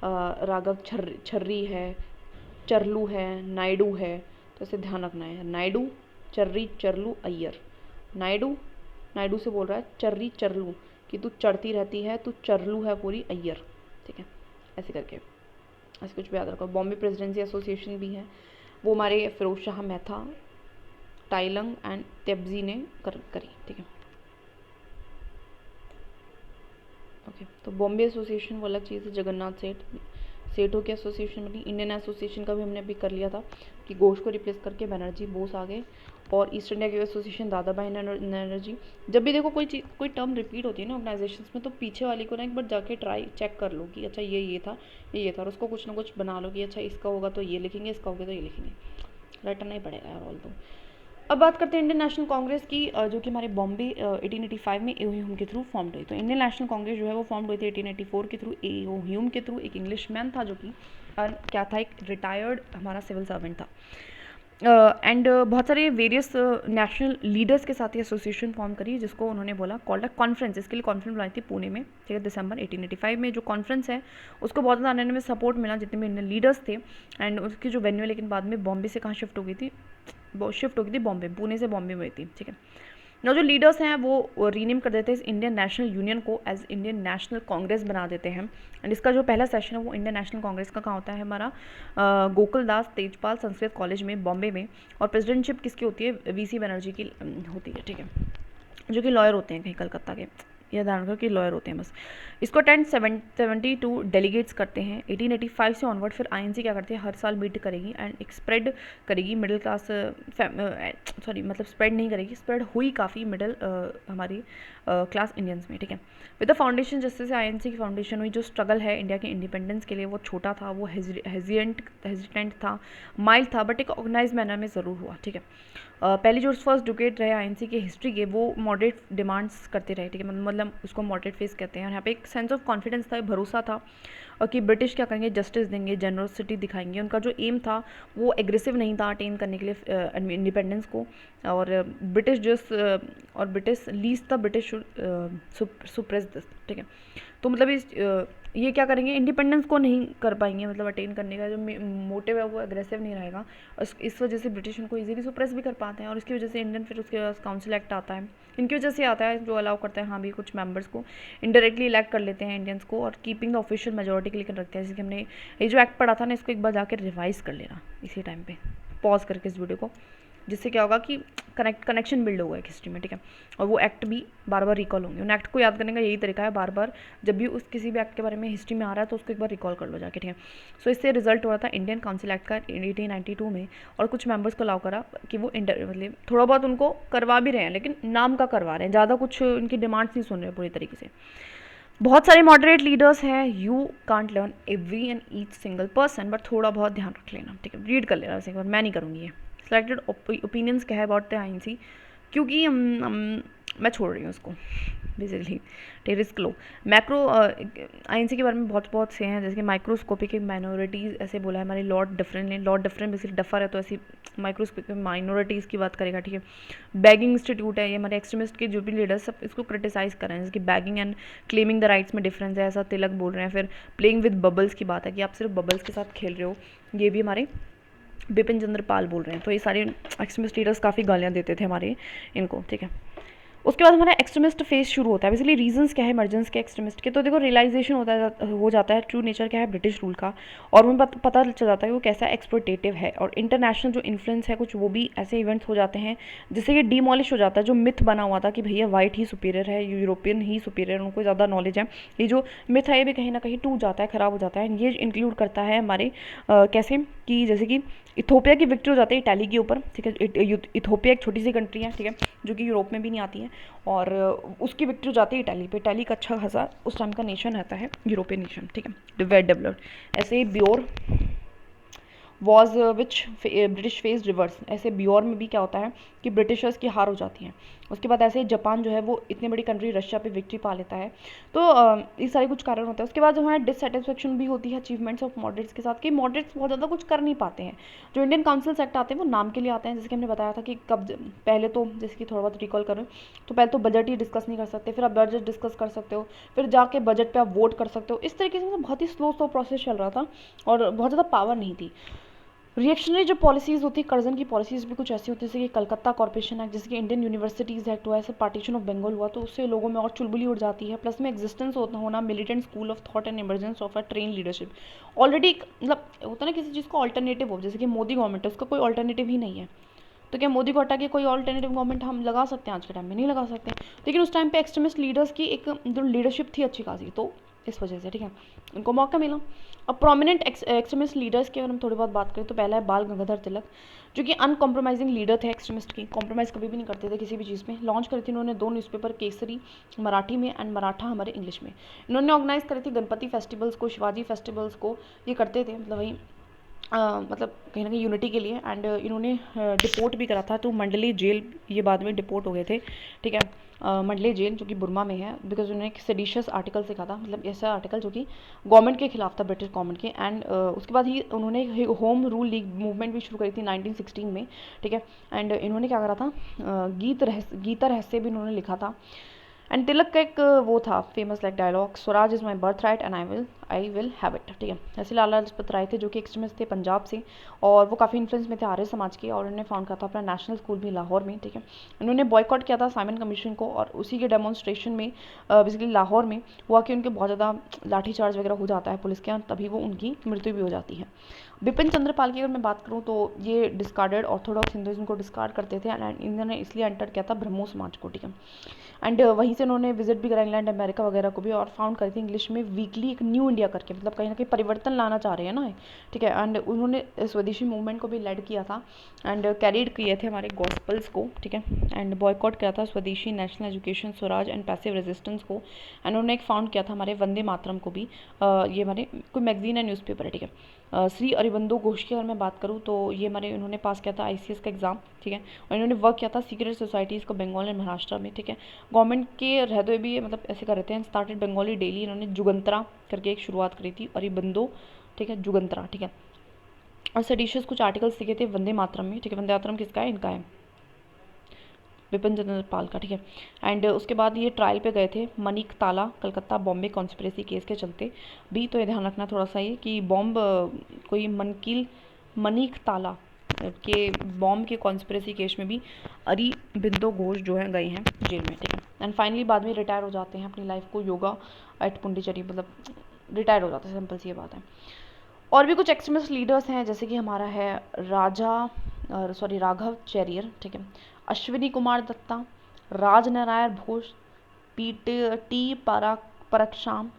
राघव छर्री है, चरलू है, नायडू है, तो इसे ध्यान रखना है, नायडू, चर्री, चरलू, अय्यर। नायडू से बोल रहा है चर्री चरलू, कि तू चढ़ती रहती है, तू चरलू है पूरी, अय्यर, ठीक है। ऐसे करके ऐसे कुछ भी याद रखो। बॉम्बे प्रेसिडेंसी एसोसिएशन भी है, वो हमारे फिरोज शाह मेहता, टाइलंग एंड तेब्जी ने करी, ठीक है। ओके, तो बॉम्बे एसोसिएशन वो अलग चीज़ है। जगन्नाथ सेठों की एसोसिएशन बनी। इंडियन एसोसिएशन का भी हमने अभी कर लिया था कि घोष को रिप्लेस करके बनर्जी बोस आ गए। और ईस्ट इंडिया की एसोसिएशन दादा भाई नौरोजी। जब भी देखो कोई टर्म रिपीट होती है ना ऑर्गेनाइजेशन में, तो पीछे वाली को ना एक बार जाके चेक कर लो कि अच्छा ये था, ये था, और उसको कुछ ना कुछ बना लो कि अच्छा इसका होगा तो ये लिखेंगे, इसका होगा तो ये लिखेंगे, रटना ही पड़ेगा यार ऑल तो। अब बात करते हैं इंडियन नेशनल कांग्रेस की, जो कि हमारे बॉम्बे 1885 में एओ ह्यूम के थ्रू फॉर्म हुई। तो इंडियन नेशनल कांग्रेस जो है वो फॉर्म हुई थी 1884 के थ्रू एओ ह्यूम के थ्रू। एक इंग्लिशमैन था जो कि क्या था, एक रिटायर्ड हमारा सिविल सर्वेंट था। एंड बहुत सारे वेरियस नेशनल लीडर्स के साथ ही एसोसिएशन फॉर्म करी, जिसको उन्होंने बोला कॉल्ड अ कॉन्फ्रेंस। इसके लिए कॉन्फ्रेंस बुलाई थी पुणे में, ठीक है, दिसंबर 1885 में। जो कॉन्फ्रेंस है उसको बहुत ज़्यादा आने में सपोर्ट मिला, जितने भी इंडियन लीडर्स थे। एंड उसकी जो वेन्यू, लेकिन बाद में बॉम्बे से कहाँ शिफ्ट हो गई थी, बॉम्बे, पुणे से बॉम्बे में हुई थी, ठीक है। ना जो लीडर्स हैं वो रीनेम कर देते हैं इस इंडियन नेशनल यूनियन को एज इंडियन नेशनल कांग्रेस बना देते हैं। एंड इसका जो पहला सेशन है वो इंडियन नेशनल कांग्रेस का कहाँ होता है, हमारा गोकुल दास तेजपाल संस्कृत कॉलेज में बॉम्बे में। और प्रेसिडेंटशिप किसकी होती है, वीसी बनर्जी की होती है, ठीक है, जो कि लॉयर होते हैं कहीं कलकत्ता के, यह ध्यान रखो कि लॉयर होते हैं बस। इसको 72 डेलीगेट्स करते हैं 1885 से ऑनवर्ड। फिर आईएनसी क्या करती है, हर साल मीट करेगी एंड एक स्प्रेड करेगी मिडिल क्लास, मतलब स्प्रेड नहीं करेगी, स्प्रेड हुई काफ़ी मिडिल हमारी क्लास इंडियंस में, ठीक है। विद द फाउंडेशन, जैसे से आईएनसी की फाउंडेशन हुई, जो स्ट्रगल है इंडिया के इंडिपेंडेंस के लिए वो छोटा था, वो हेजिटेंट था, माइल्ड था, बट एक ऑर्गेनाइज मैनर में ज़रूर हुआ, ठीक है। पहले जो फर्स्ट डिकेड रहे आईएनसी के हिस्ट्री के, वो मॉडरेट डिमांड्स करते रहे, ठीक है, मतलब उसको मॉडरेट फेस कहते हैं। और यहाँ पे एक सेंस ऑफ कॉन्फिडेंस था, भरोसा था, और कि ब्रिटिश क्या करेंगे, जस्टिस देंगे, जनरसिटी दिखाएंगे। उनका जो एम था वो एग्रेसिव नहीं था अटेन करने के लिए इंडिपेंडेंस को, और ब्रिटिश लीस्ट था, ब्रिटिश सुप्रेस दिस, ठीक है। तो मतलब ये क्या करेंगे, इंडिपेंडेंस को नहीं कर पाएंगे, मतलब अटेन करने का जो मोटिव है वो एग्रेसिव नहीं रहेगा। इस वजह से ब्रिटिश उनको इजीली सुप्रेस भी कर पाते हैं, और इसकी वजह से इंडियन फिर उसके पास काउंसिल एक्ट आता है, इनकी वजह से आता है, जो अलाउ करता है हाँ भी कुछ मेंबर्स को इनडायरेक्टली इलेक्ट कर लेते हैं इंडियंस को, और कीपिंग द ऑफिशियल मेजोरिटी के लेकर रखते हैं। जैसे कि हमने ये जो एक्ट पढ़ा था ना, इसको एक बार जाकर रिवाइज कर लेना इसी टाइम पे, पॉज करके इस वीडियो को, जिससे क्या होगा कि कनेक्शन बिल्ड होगा एक हिस्ट्री में, ठीक है। और वो एक्ट भी बार बार रिकॉल होंगे। उन एक्ट को याद करने का यही तरीका है, बार बार जब भी उस किसी भी एक्ट के बारे में हिस्ट्री में आ रहा है तो उसको एक बार रिकॉल कर लो जाके, ठीक है। सो इससे रिजल्ट हो रहा था इंडियन काउंसिल एक्ट का 1892 में, और कुछ मेंबर्स को अलाउ करा कि वो मतलब थोड़ा बहुत उनको करवा भी रहे हैं, लेकिन नाम का करवा रहे हैं, ज़्यादा कुछ उनकी डिमांड्स नहीं सुन रहे पूरी तरीके से। बहुत सारे मॉडरेट लीडर्स हैं, you can't learn every and each single person, but थोड़ा बहुत ध्यान रख लेना, ठीक है, रीड कर लेना वैसे एक बार, मैं नहीं करूँगी ये। सिलेक्टेड ओपिनियंस क्या है अबाउट द आईएनसी, क्योंकि मैं छोड़ रही हूँ उसको बेसिकली। रिस्क लो। मैक्रो आईएनसी के बारे में बहुत बहुत से हैं, जैसे कि माइक्रोस्कोपिक माइनॉरिटीज़ ऐसे बोला है हमारे लॉर्ड डिफरेंट ने। लॉर्ड डिफरेंट बेसिकली डफर है तो ऐसी माइक्रोस्कोपिक माइनॉरिटीज़ की बात करेगा, ठीक है। बैगिंग इंस्टीट्यूट है, ये हमारे एक्सट्रीमिस्ट के जो भी लीडर्स सब इसको क्रिटिसाइज़ कर रहे हैं, जैसे कि bagging and claiming the rights में डिफरेंस है, ऐसा तिलक बोल रहे हैं। फिर प्लेइंग विद बबल्स की बात है कि आप सिर्फ बबल्स के साथ खेल रहे हो, ये भी हमारे बिपिन चंद्र पाल बोल रहे हैं। तो ये सारे एक्सट्रीमिस्ट लीडर्स काफ़ी गालियाँ देते थे हमारे इनको, ठीक है। उसके बाद हमारा एक्सट्रीमिस्ट फेज शुरू होता है। बेसिकली रीजंस क्या है इमरजेंस के एक्सट्रीमिस्ट के, तो देखो रियलाइजेशन हो जाता है ट्रू नेचर क्या है ब्रिटिश रूल का, और उन्हें पता चल जाता है कि वो कैसा एक्सप्लोटेटिव है, और इंटरनेशनल जो इन्फ्लुएंस है कुछ वो भी ऐसे इवेंट्स हो जाते हैं जिससे ये डिमोलिश हो जाता है जो मिथ बना हुआ था कि भैया वाइट ही सुपीरियर है, यूरोपियन ही सुपीरियर, उनको ज़्यादा नॉलेज है। ये जो मिथ है ये भी कहीं ना कहीं टूट जाता है, ख़राब हो जाता है। ये इंक्लूड करता है हमारे कैसे कि जैसे कि इथोपिया की विक्ट्री हो जाती है इटाली के ऊपर, ठीक है। इथोपिया एक छोटी सी कंट्री है, ठीक है, जो कि यूरोप में भी नहीं आती है, और उसकी विक्ट्री हो जाती है इटाली पे। इटाली का अच्छा खासा उस टाइम का नेशन रहता है, यूरोपियन नेशन, ठीक है, वेल डेवलप्ड। ऐसे ही bureau was which British face reverse, ऐसे ब्योर में भी क्या होता है कि ब्रिटिशर्स की हार हो जाती है। उसके बाद ऐसे ही जापान जो है वो इतनी बड़ी कंट्री रशिया पे विक्ट्री पा लेता है। तो ये सारे कुछ कारण होते हैं। उसके बाद हमारे डिससेटिस्फेक्शन भी होती है अचीवमेंट्स ऑफ मॉडरेट्स के साथ, कि मॉडरेट्स बहुत ज़्यादा कुछ कर नहीं पाते हैं। जो इंडियन काउंसिल एक्ट आते हैं वो नाम के लिए आते हैं, जैसे कि हमने बताया था कि कब पहले तो जैसे कि थोड़ा बहुत रिकॉल करें तो पहले तो बजट ही डिस्कस नहीं कर सकते, फिर आप बजट डिस्कस कर सकते हो, फिर जाके बजट पे आप वोट कर सकते हो। इस तरीके से बहुत ही स्लो प्रोसेस चल रहा था और बहुत ज़्यादा पावर नहीं थी। रिएक्शनरी जो पॉलिसीज़ होती है, कर्जन की पॉलिसीज़ भी कुछ ऐसी होती है, जैसे कि कलकत्ता कॉर्पोरेशन एक्ट, जैसे कि इंडियन यूनिवर्सिटीज़ एक्ट हुआ, ऐसे पार्टीशन ऑफ बंगाल हुआ, तो उससे लोगों में और चुलबुली उड़ जाती है। प्लस में एग्जिस्टेंस होना militant school of thought and emergence of a train leadership. Already मतलब होता है ना किसी चीज़ को ऑल्टरनेटिव हो, जैसे कि मोदी गवर्नमेंट है उसका कोई ऑल्टरनेटिव ही नहीं है, तो क्या मोदी को हटा के कोई ऑल्टरनेटिव गवर्नमेंट हम लगा सकते हैं? आज के टाइम में नहीं लगा सकते। लेकिन उस टाइम पे एक्सट्रीमिस्ट लीडर्स की एक जो लीडरशिप थी अच्छी खासी, तो इस वजह से, ठीक है, उनको मौका मिला। अब प्रोमिनेंट एक्सट्रीमिस्ट लीडर्स की अगर हम थोड़ी बहुत बात करें तो पहला है बाल गंगाधर तिलक, जो कि अनकॉम्प्रोमाइजिंग लीडर थे एक्सट्रीमिस्ट की, कॉम्प्रोमाइज़ कभी भी नहीं करते थे किसी भी चीज़ में। लॉन्च करी थी इन्होंने 2 न्यूज़पेपर, केसरी मराठी में एंड मराठा हमारे इंग्लिश में। इन्होंने ऑर्गेनाइज करी थी गणपति फेस्टिवल्स को, शिवाजी फेस्टिवल्स को, ये करते थे मतलब वही मतलब कहीं ना कहीं यूनिटी के लिए। एंड इन्होंने डिपोर्ट भी करा था तो मंडली जेल, ये बाद में डिपोर्ट हो गए थे, ठीक है, मंडले जेल जो कि बुर्मा में है, बिकॉज उन्होंने एक सेडिशियस आर्टिकल लिखा था, मतलब ऐसा आर्टिकल जो कि गवर्नमेंट के खिलाफ था, ब्रिटिश गवर्नमेंट के। एंड उसके बाद ही उन्होंने होम रूल लीग मूवमेंट भी शुरू करी थी 1916 में, ठीक है। एंड इन्होंने क्या करा था, गीता रहस्य भी इन्होंने लिखा था। एंड तिलक का एक वो था famous like dialogue, Swaraj is my birth right and I will have it, ठीक है। ऐसे लाला लाजपत राय थे जो कि एक्सट्रीमिस्ट थे पंजाब से, और वो काफ़ी इन्फ्लुएंस में थे आर्य समाज के, और उन्होंने फाउंड किया था अपना नेशनल स्कूल भी लाहौर में, ठीक है। उन्होंने बॉयकॉट किया था साइमन कमीशन को, और उसी के डेमोन्स्ट्रेशन में बेसिकली लाहौर में हुआ कि उनके बहुत ज़्यादा लाठीचार्ज वगैरह हो जाता है पुलिस के, तभी वो उनकी मृत्यु भी हो जाती है। बिपिन चंद्र पाल की अगर मैं बात करूँ तो ये डिस्कार्डेड ऑर्थोडॉक्स हिंदुइज्म को डिस्कार्ड करते थे, एंड इन्होंने इसलिए एंटर किया था ब्रह्मो समाज को, ठीक है। एंड वहीं से उन्होंने विजिट भी करा इंग्लैंड अमेरिका वगैरह को भी, और फाउंड करी थी इंग्लिश में वीकली एक न्यू इंडिया करके, मतलब कहीं ना कहीं परिवर्तन लाना चाह रहे हैं ना, ठीक है। एंड उन्होंने स्वदेशी मूवमेंट को भी लेड किया था, एंड कैरीड किए थे हमारे गॉस्पल्स को, ठीक है। एंड बॉयकॉट किया था स्वदेशी, national education, Swaraj and passive resistance को। एंड उन्होंने एक फाउंड किया था हमारे वंदे मातरम को भी, ये हमारे कोई मैगजीन है न्यूज़पेपर है, ठीक है। श्री अरबिंदो घोष की अगर मैं बात करूँ तो ये हमारे उन्होंने पास किया था आईसीएस का एग्ज़ाम, ठीक है, और इन्होंने वर्क किया था सीक्रेट सोसाइटीज़ को बंगाल एंड महाराष्ट्र में, ठीक है। गवर्नमेंट के रहते हुए भी ये मतलब ऐसे कर रहे थे। एंड स्टार्टेड बंगाली डेली, इन्होंने जुगंतरा करके एक शुरुआत करी थी, और ये बंदो, ठीक है, जुगंतरा, ठीक है। और सेडिशियस कुछ आर्टिकल्स लिखे थे वंदे मातरम में, ठीक है। वंदे मातरम किसका है? इनका है, विपिन चंद्र पाल का, ठीक है। एंड उसके बाद ये ट्रायल पे गए थे मनीक ताला कलकत्ता बॉम्बे कॉन्स्पिरेसी केस के चलते भी, तो ये ध्यान रखना थोड़ा सा ये कि बॉम्ब कोई मनकील मनीक ताला के बॉम्ब के कॉन्स्पिरेसी केस में भी अरबिंदो घोष जो है गए हैं जेल में, ठीक है। एंड फाइनली बाद में रिटायर हो जाते हैं अपनी लाइफ को योगा एट पुंडीचेरी, मतलब रिटायर हो जाते हैं, सिंपल सी ये बात है। और भी कुछ एक्सट्रीमिस्ट लीडर्स हैं, जैसे कि हमारा है राघव चैरियर, ठीक है, अश्विनी कुमार दत्ता, राजनारायण घोष, परक्षाम,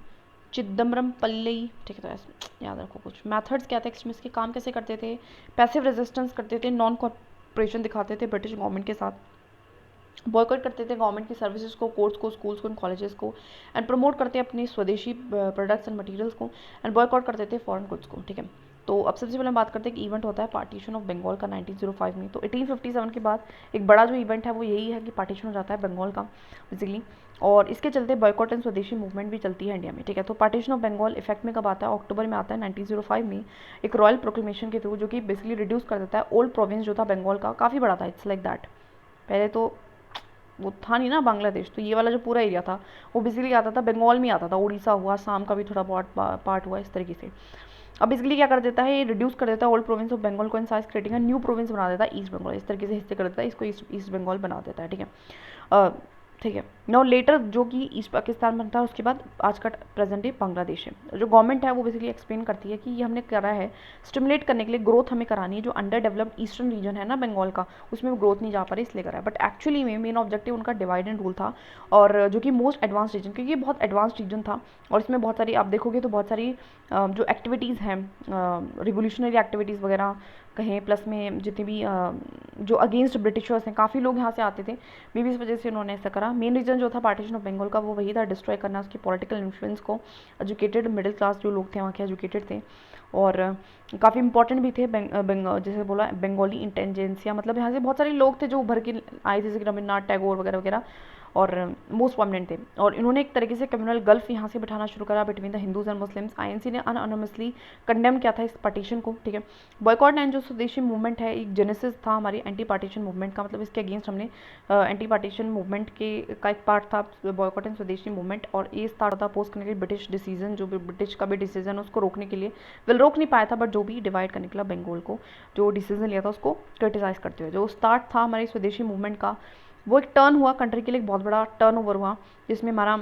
चिदम्बरम पल्लई, ठीक है। तो ऐसे याद रखो कुछ मैथड्स क्या थे एक्सट्रीमिस्ट के, काम कैसे करते थे, पैसिव रेजिस्टेंस करते थे, नॉन कॉपरेशन दिखाते थे ब्रिटिश गवर्नमेंट के साथ, बॉयकॉट करते थे गवर्नमेंट की सर्विसेज को, कोर्ट्स को, स्कूल्स को, कॉलेजेस को, एंड प्रमोट करते अपने स्वदेशी प्रोडक्ट्स एंड मटेरियल्स को, एंड बॉयकॉट करते थे फॉरेन गुड्स को, ठीक है। तो अब सबसे पहले हम बात करते हैं कि इवेंट होता है पार्टीशन ऑफ बंगाल का 1905 में। तो 1857 के बाद एक बड़ा जो इवेंट है वो यही है कि पार्टीशन हो जाता है बंगाल का बेसिकली, और इसके चलते बॉयकॉट एंड स्वदेशी मूवमेंट भी चलती है इंडिया में, ठीक है। तो पार्टीशन ऑफ बंगाल इफेक्ट में कब आता है? अक्टूबर में आता है 1905 में, एक रॉयल प्रोक्लेमेशन के थ्रू, जो कि बेसिकली रिड्यूस कर देता है ओल्ड प्रोविंस जो था बंगाल का, काफ़ी बड़ा था, इट्स लाइक दैट। पहले तो वो था नहीं ना बांग्लादेश, तो ये वाला जो पूरा एरिया था वो बेसिकली आता था बंगाल में आता था, उड़ीसा हुआ, असम का भी थोड़ा बहुत पार्ट हुआ, इस तरीके से। अब बेसिकली क्या कर देता है, ये रिड्यूस कर देता है ओल्ड प्रोविंस ऑफ बंगाल को in size, creating new province बना देता है ईस्ट बंगाल, इस तरीके से हिस्से कर देता है इसको, ईस्ट बंगाल बना देता है, ठीक है। ठीक है। नाउ लेटर जो कि ईस्ट पाकिस्तान बनता है, उसके बाद आज का प्रेजेंट डे बांग्लादेश है। जो गवर्नमेंट है वो बेसिकली एक्सप्लेन करती है कि ये हमने करा है स्टिमुलेट करने के लिए, ग्रोथ हमें करानी है, जो अंडर डेवलप्ड ईस्टर्न रीजन है ना बंगाल का, उसमें ग्रोथ नहीं जा पा रही, इसलिए करा है। बट एक्चुअली में मेन ऑब्जेक्टिव उनका डिवाइड एंड रूल था, और जो कि मोस्ट एडवांस रीजन, क्योंकि ये बहुत एडवांस रीजन था, और इसमें बहुत सारी आप देखोगे तो बहुत सारी जो एक्टिविटीज़ हैं, रिवोल्यूशनरी एक्टिविटीज़ वगैरह कहें, प्लस में जितने भी जो अगेंस्ट ब्रिटिशर्स हैं, काफ़ी लोग यहाँ से आते थे, मे भी इस वजह से उन्होंने ऐसा करा। मेन रीज़न जो था पार्टीशन ऑफ बंगाल का वो वही था, डिस्ट्रॉय करना उसकी पॉलिटिकल इन्फ्लुएंस को, एजुकेटेड मिडिल क्लास जो लोग थे वहाँ के एजुकेटेड थे, और काफ़ी इंपॉर्टेंट भी थे, जैसे बोला बंगाली इंटेलिजेंसिया, मतलब यहाँ से बहुत सारे लोग थे जो उभर के आए थे, जैसे कि रविन्द्रनाथ टैगोर वगैरह वगैरह, और मोस्ट प्रोमिनेंट थे, और इन्होंने एक तरीके से कम्युनल गल्फ यहाँ से बिठाना शुरू करा between the Hindus and Muslims. INC ने अनअनोमसली कंडेम किया था इस पार्टीशन को, ठीक है। बॉयकॉट एंड जो स्वदेशी मूवमेंट है, एक जेनेसिस था हमारी एंटी पार्टीशन मूवमेंट का, मतलब इसके अगेंस्ट हमने एंटी पार्टीशन मूवमेंट के का एक पार्ट था बॉयकॉट एंड स्वदेशी मूवमेंट, और ये स्टार्ट था अपोज करने के लिए ब्रिटिश डिसीजन, जो भी ब्रिटिश का भी डिसीजन उसको रोकने के लिए, वेल रोक नहीं पाया था, बट जो भी डिवाइड करने के लिए बंगाल को जो डिसीजन लिया था उसको क्रिटिसाइज करते हुए, जो स्टार्ट था हमारी स्वदेशी मूवमेंट का, वो एक टर्न हुआ कंट्री के लिए, एक बहुत बड़ा टर्न ओवर हुआ, जिसमें हमारा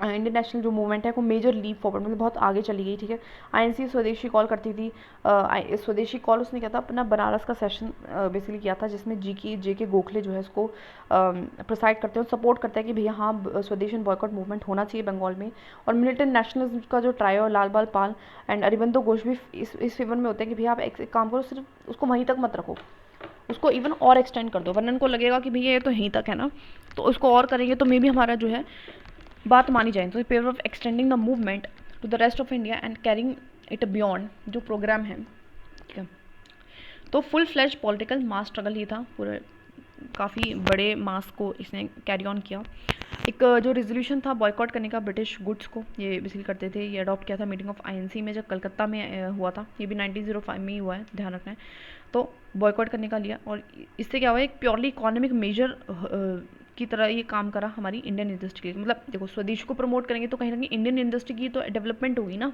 इंडियन नेशनल जो मूवमेंट है वो मेजर लीप फॉरवर्ड, मतलब बहुत आगे चली गई, ठीक है। आईएनसी स्वदेशी कॉल करती थी, स्वदेशी कॉल उसने किया था अपना बनारस का सेशन बेसिकली किया था, जिसमें जे के गोखले जो है उसको प्रोसाइड करते हैं और सपोर्ट करते हैं कि भैया हाँ स्वदेशी बॉयकॉट मूवमेंट होना चाहिए बंगाल में। और मिलिटेंट नेशनलिज्म का जो ट्रायो लाल बाल पाल एंड अरिबंदो घोष भी इस फेवर में होते हैं कि भैया आप एक काम करो, सिर्फ उसको वहीं तक मत रखो, उसको इवन और एक्सटेंड कर दो, वरना उनको लगेगा कि भैया ये तो यहीं तक है ना, तो उसको और करेंगे तो मे भी हमारा जो है बात मानी जाए। तो favour of extending the movement to the rest of India and carrying it beyond, जो प्रोग्राम है, ठीक है। तो full flash political mass struggle ही था, पूरे काफ़ी बड़े मास को इसने कैरी ऑन किया। एक जो रेजोल्यूशन था बॉयकॉट करने का ब्रिटिश गुड्स को, ये बेसिकली करते थे, ये अडॉप्ट किया था मीटिंग ऑफ आईएनसी में, जब कलकत्ता में हुआ था, ये भी 1905 में ही हुआ है, ध्यान रखना है। तो बॉयकॉट करने का लिया, और इससे क्या हुआ, एक प्योरली इकोनॉमिक मेजर की तरह ये काम करा हमारी इंडियन इंडस्ट्री के लिए। मतलब देखो स्वदेश को प्रमोट करेंगे तो कहीं ना कहीं इंडियन इंडस्ट्री की तो डेवलपमेंट होगी ना।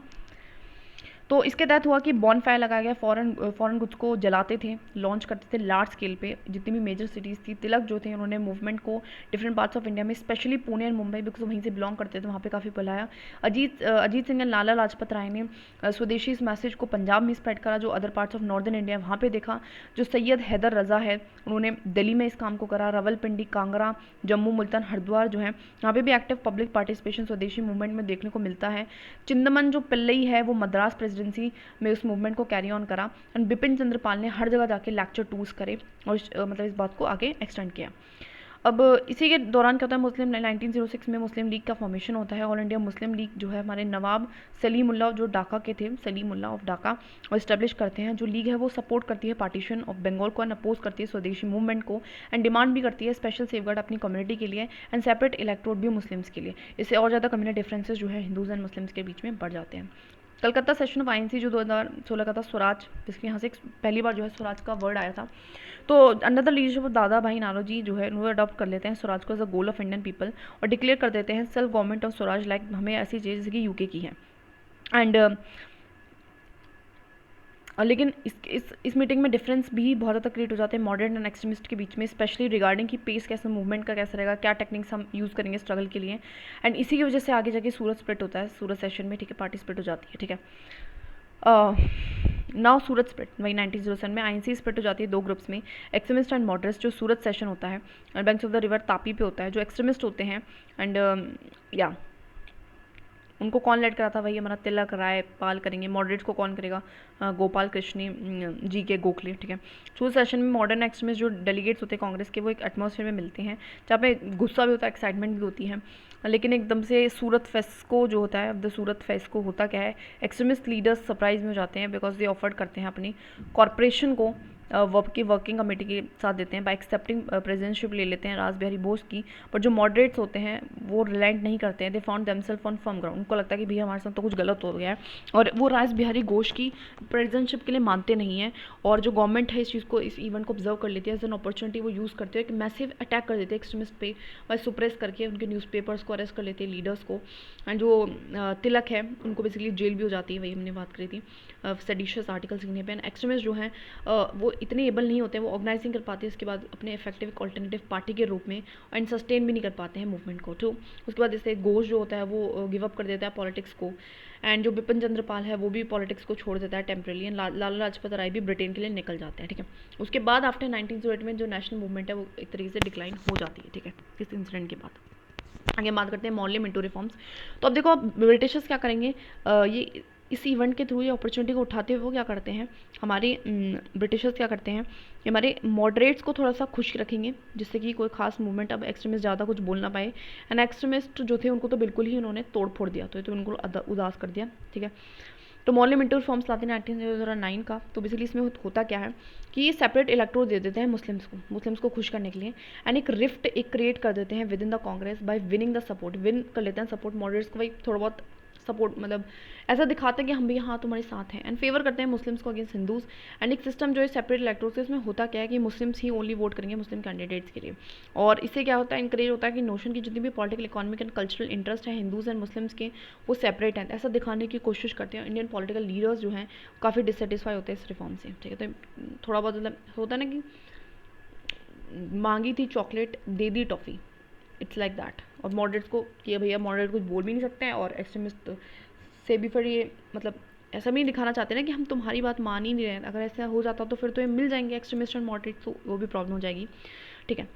तो इसके तहत हुआ कि बॉन फायर लगाया गया, फॉरेन गुड्स को जलाते थे, लॉन्च करते थे लार्ज स्केल पे, जितनी भी मेजर सिटीज़ थी। तिलक जो थे उन्होंने मूवमेंट को डिफरेंट पार्ट्स ऑफ इंडिया में, specially Pune and Mumbai, because वहीं से बिलोंग करते थे, वहाँ पे काफ़ी फैलाया। अजीत सिंह एंड लाला लाजपत राय ने स्वदेशी इस मैसेज को पंजाब में स्प्रेड करा, जो other parts of northern India वहाँ पे देखा। जो सैयद हैदर रज़ा है उन्होंने दिल्ली में इस काम को करा, रावलपिंडी, कांगड़ा, जम्मू, मुल्तान, हरिद्वार जो है यहाँ पे भी एक्टिव पब्लिक पार्टिसिपेशन स्वदेशी मूवमेंट में देखने को मिलता है। चिंदमन जो पिल्लई है वो मद्रास प्रेसिडेंसी में उस मूवमेंट को कैरी ऑन करा, एंड बिपिन चंद्र पाल ने हर जगह जाके लेक्चर टूर्स करे और मतलब इस बात को आगे एक्सटेंड किया। अब इसी के दौरान क्या होता है, मुस्लिम 1906 में मुस्लिम लीग का फॉर्मेशन होता है। ऑल इंडिया मुस्लिम लीग जो है हमारे नवाब सलीमुल्लाह जो ढाका के थे, सलीमुल्लाह ऑफ ढाका, और इस्टेब्लिश करते हैं। जो लीग है वो सपोर्ट करती है पार्टीशन ऑफ बंगाल को, एंड अपोज करती है स्वदेशी मूवमेंट को, एंड डिमांड भी करती है स्पेशल सेफगार्ड अपनी कम्युनिटी के लिए, एंड सेपरेट इलेक्टोरेट भी मुस्लिम्स के लिए। इससे और ज़्यादा कम्युनिटी डिफरेंसेस जो है हिंदूज एंड मुस्लिम्स के बीच में बढ़ जाते हैं। कलकत्ता सेशन ऑफ आईएनसी जो 2016 का था, स्वराज, जिसके यहाँ से पहली बार जो है स्वराज का वर्ड आया था। तो अंडर द लीडरशिप ऑफ दादा भाई नारोजी जो है वो अडॉप्ट कर लेते हैं स्वराज को as a goal of Indian people, और डिक्लेयर कर देते हैं self government of Swaraj, like हमें ऐसी चीज़ जैसे कि यूके की है। एंड लेकिन इस मीटिंग में डिफरेंस भी बहुत ज़्यादा क्रिएट हो जाते हैं मॉडर्न एंड एक्सट्रीमिस्ट के बीच में, स्पेशली रिगार्डिंग कि पेस कैसे, मूवमेंट का कैसा रहेगा, क्या टेक्निक्स हम यूज़ करेंगे स्ट्रगल के लिए। एंड इसी की वजह से आगे जाके सूरत स्प्लिट होता है, सूरत सेशन में, ठीक है, पार्टी स्प्लिट हो जाती है, ठीक है। नाउ सूरत स्प्लिट वही 1907 में आईएनसी स्प्लिट हो जाती है दो ग्रुप्स में, एक्सट्रीमिस्ट एंड मॉडरेट्स। जो सूरत सेशन होता है banks of the river Tapi पे होता है, जो एक्सट्रीमिस्ट होते हैं, एंड या उनको कौन लेड करा था? वही हमारा तिलक राय पाल करेंगे। मॉडरेट्स को कौन करेगा? गोपाल कृष्ण जी के गोखले, ठीक है। तो सेशन में मॉडर्न एक्सट्रीमिस्ट जो डेलीगेट्स होते हैं कांग्रेस के, वो एक एटमॉस्फेयर में मिलते हैं जहाँ पे गुस्सा भी होता है, एक्साइटमेंट भी होती है, लेकिन एकदम से सूरत फेस्को जो होता है, अब द सूरत फेस्को होता क्या है, एक्सट्रीमिस्ट लीडर्स सरप्राइज में हो जाते हैं बिकॉज दे ऑफर्ड करते हैं अपनी कॉरपोरेशन को वर्किंग कमेटी के साथ देते हैं, बाय एक्सेप्टिंग प्रेसिडेंटशिप ले लेते हैं राज बिहारी बोस की। पर जो मॉडरेट्स होते हैं वो रिलेंट नहीं करते हैं, they found themselves on firm ground. उनको लगता है कि भैया हमारे साथ तो कुछ गलत हो गया है, और वो राज बिहारी घोष की प्रेसिडेंटशिप के लिए मानते नहीं हैं। और जो गवर्नमेंट है इस चीज़ को, इस इवेंट को ऑब्जर्व कर लेती है, एज एन अपॉर्चुनिटी वो यूज़ करते हैं कि मैसिव अटैक कर देते हैं एक्सट्रीमिस्ट पे, बाय सुप्रेस करके उनके न्यूज़पेपर्स को अरेस्ट कर लेते हैं, लीडर्स को। एंड जो तिलक है उनको बेसिकली जेल भी हो जाती है, वही हमने बात करी थी सेडिशियस आर्टिकल्स लिखने पे। एंड एक्सट्रीमिस्ट जो हैं वो इतने एबल नहीं होते, वो ऑर्गेनाइजिंग कर पाते हैं इसके बाद अपने इफेक्टिव ऑल्टरनेटिव पार्टी के रूप में, एंड सस्टेन भी नहीं कर पाते हैं मूवमेंट को। तो उसके बाद जैसे घोष जो होता है वो गिव अप कर देता है पॉलिटिक्स को, एंड जो बिपिन चंद्र पाल है वो भी पॉलिटिक्स को छोड़ देता है टेम्परली, एंड लाला लाजपत राय भी ब्रिटेन के लिए निकल जाते हैं, ठीक है। उसके बाद आफ्टर 1908 में जो नेशनल मूवमेंट है वो एक तरीके से डिक्लाइन हो जाती है, ठीक है, इस इंसिडेंट के बाद। आगे बात करते हैं मॉर्ले मिंटो रिफॉर्म्स। तो अब देखो अब ब्रिटिशर्स क्या करेंगे, ये इस इवेंट के थ्रू ये अपॉर्चुनिटी को उठाते हुए वो क्या करते हैं, हमारे ब्रिटिशर्स क्या करते हैं कि हमारे मॉडरेट्स को थोड़ा सा खुश रखेंगे, जिससे कि कोई खास मूवमेंट अब एक्सट्रीमिस्ट ज़्यादा कुछ बोल ना पाए। एंड एक्सट्रीमिस्ट जो थे उनको तो बिल्कुल ही उन्होंने तोड़ फोड़ दिया, तो उनको उदास कर दिया, ठीक है। तो मॉर्ले मिंटो रिफॉर्म्स लाते हैं 1909 का। तो बेसिकली इसमें होता क्या है कि ये सेपरेट इलेक्टोर दे देते हैं मुस्लिम्स को खुश करने के लिए, एंड एक रिफ्ट एक क्रिएट कर देते हैं with in the Congress bye winning the support, win कर लेते हैं सपोर्ट मॉडरेट्स को, भाई थोड़ा बहुत सपोर्ट, मतलब ऐसा दिखाते हैं कि हम भी हाँ तुम्हारे साथ हैं, एंड फेवर करते हैं मुस्लिम्स को अगेंस्ट हिंदूज। एंड एक सिस्टम जो है सेपरेट इलेक्टोर से, उसमें होता क्या है कि मुस्लिम्स ही ओनली वोट करेंगे मुस्लिम कैंडिडेट्स के लिए, और इससे क्या होता है, इंकरेज होता है कि नोशन की जितनी भी political economic and cultural interest है हिंदूज एंड मुस्लिम्स के, वो सेपरेट हैं, ऐसा दिखाने की कोशिश करते हैं। इंडियन पॉलिटिकल लीडर्स जो हैं काफ़ी डिससेटिस्फाई होते हैं इस रिफॉर्म से, ठीक है। तो थोड़ा बहुत मतलब होता है ना कि मांगी थी chocolate they the toffee, it's like that. और मॉडरेट्स को कि भैया मॉडरेट कुछ बोल भी नहीं सकते हैं, और एक्सट्रीमिस्ट से भी फिर ये मतलब ऐसा भी दिखाना चाहते हैं ना कि हम तुम्हारी बात मान ही नहीं रहे हैं। अगर ऐसा हो जाता तो फिर तो ये मिल जाएंगे एक्सट्रीमिस्ट एंड मॉडरेट, तो वो भी प्रॉब्लम हो जाएगी, ठीक है।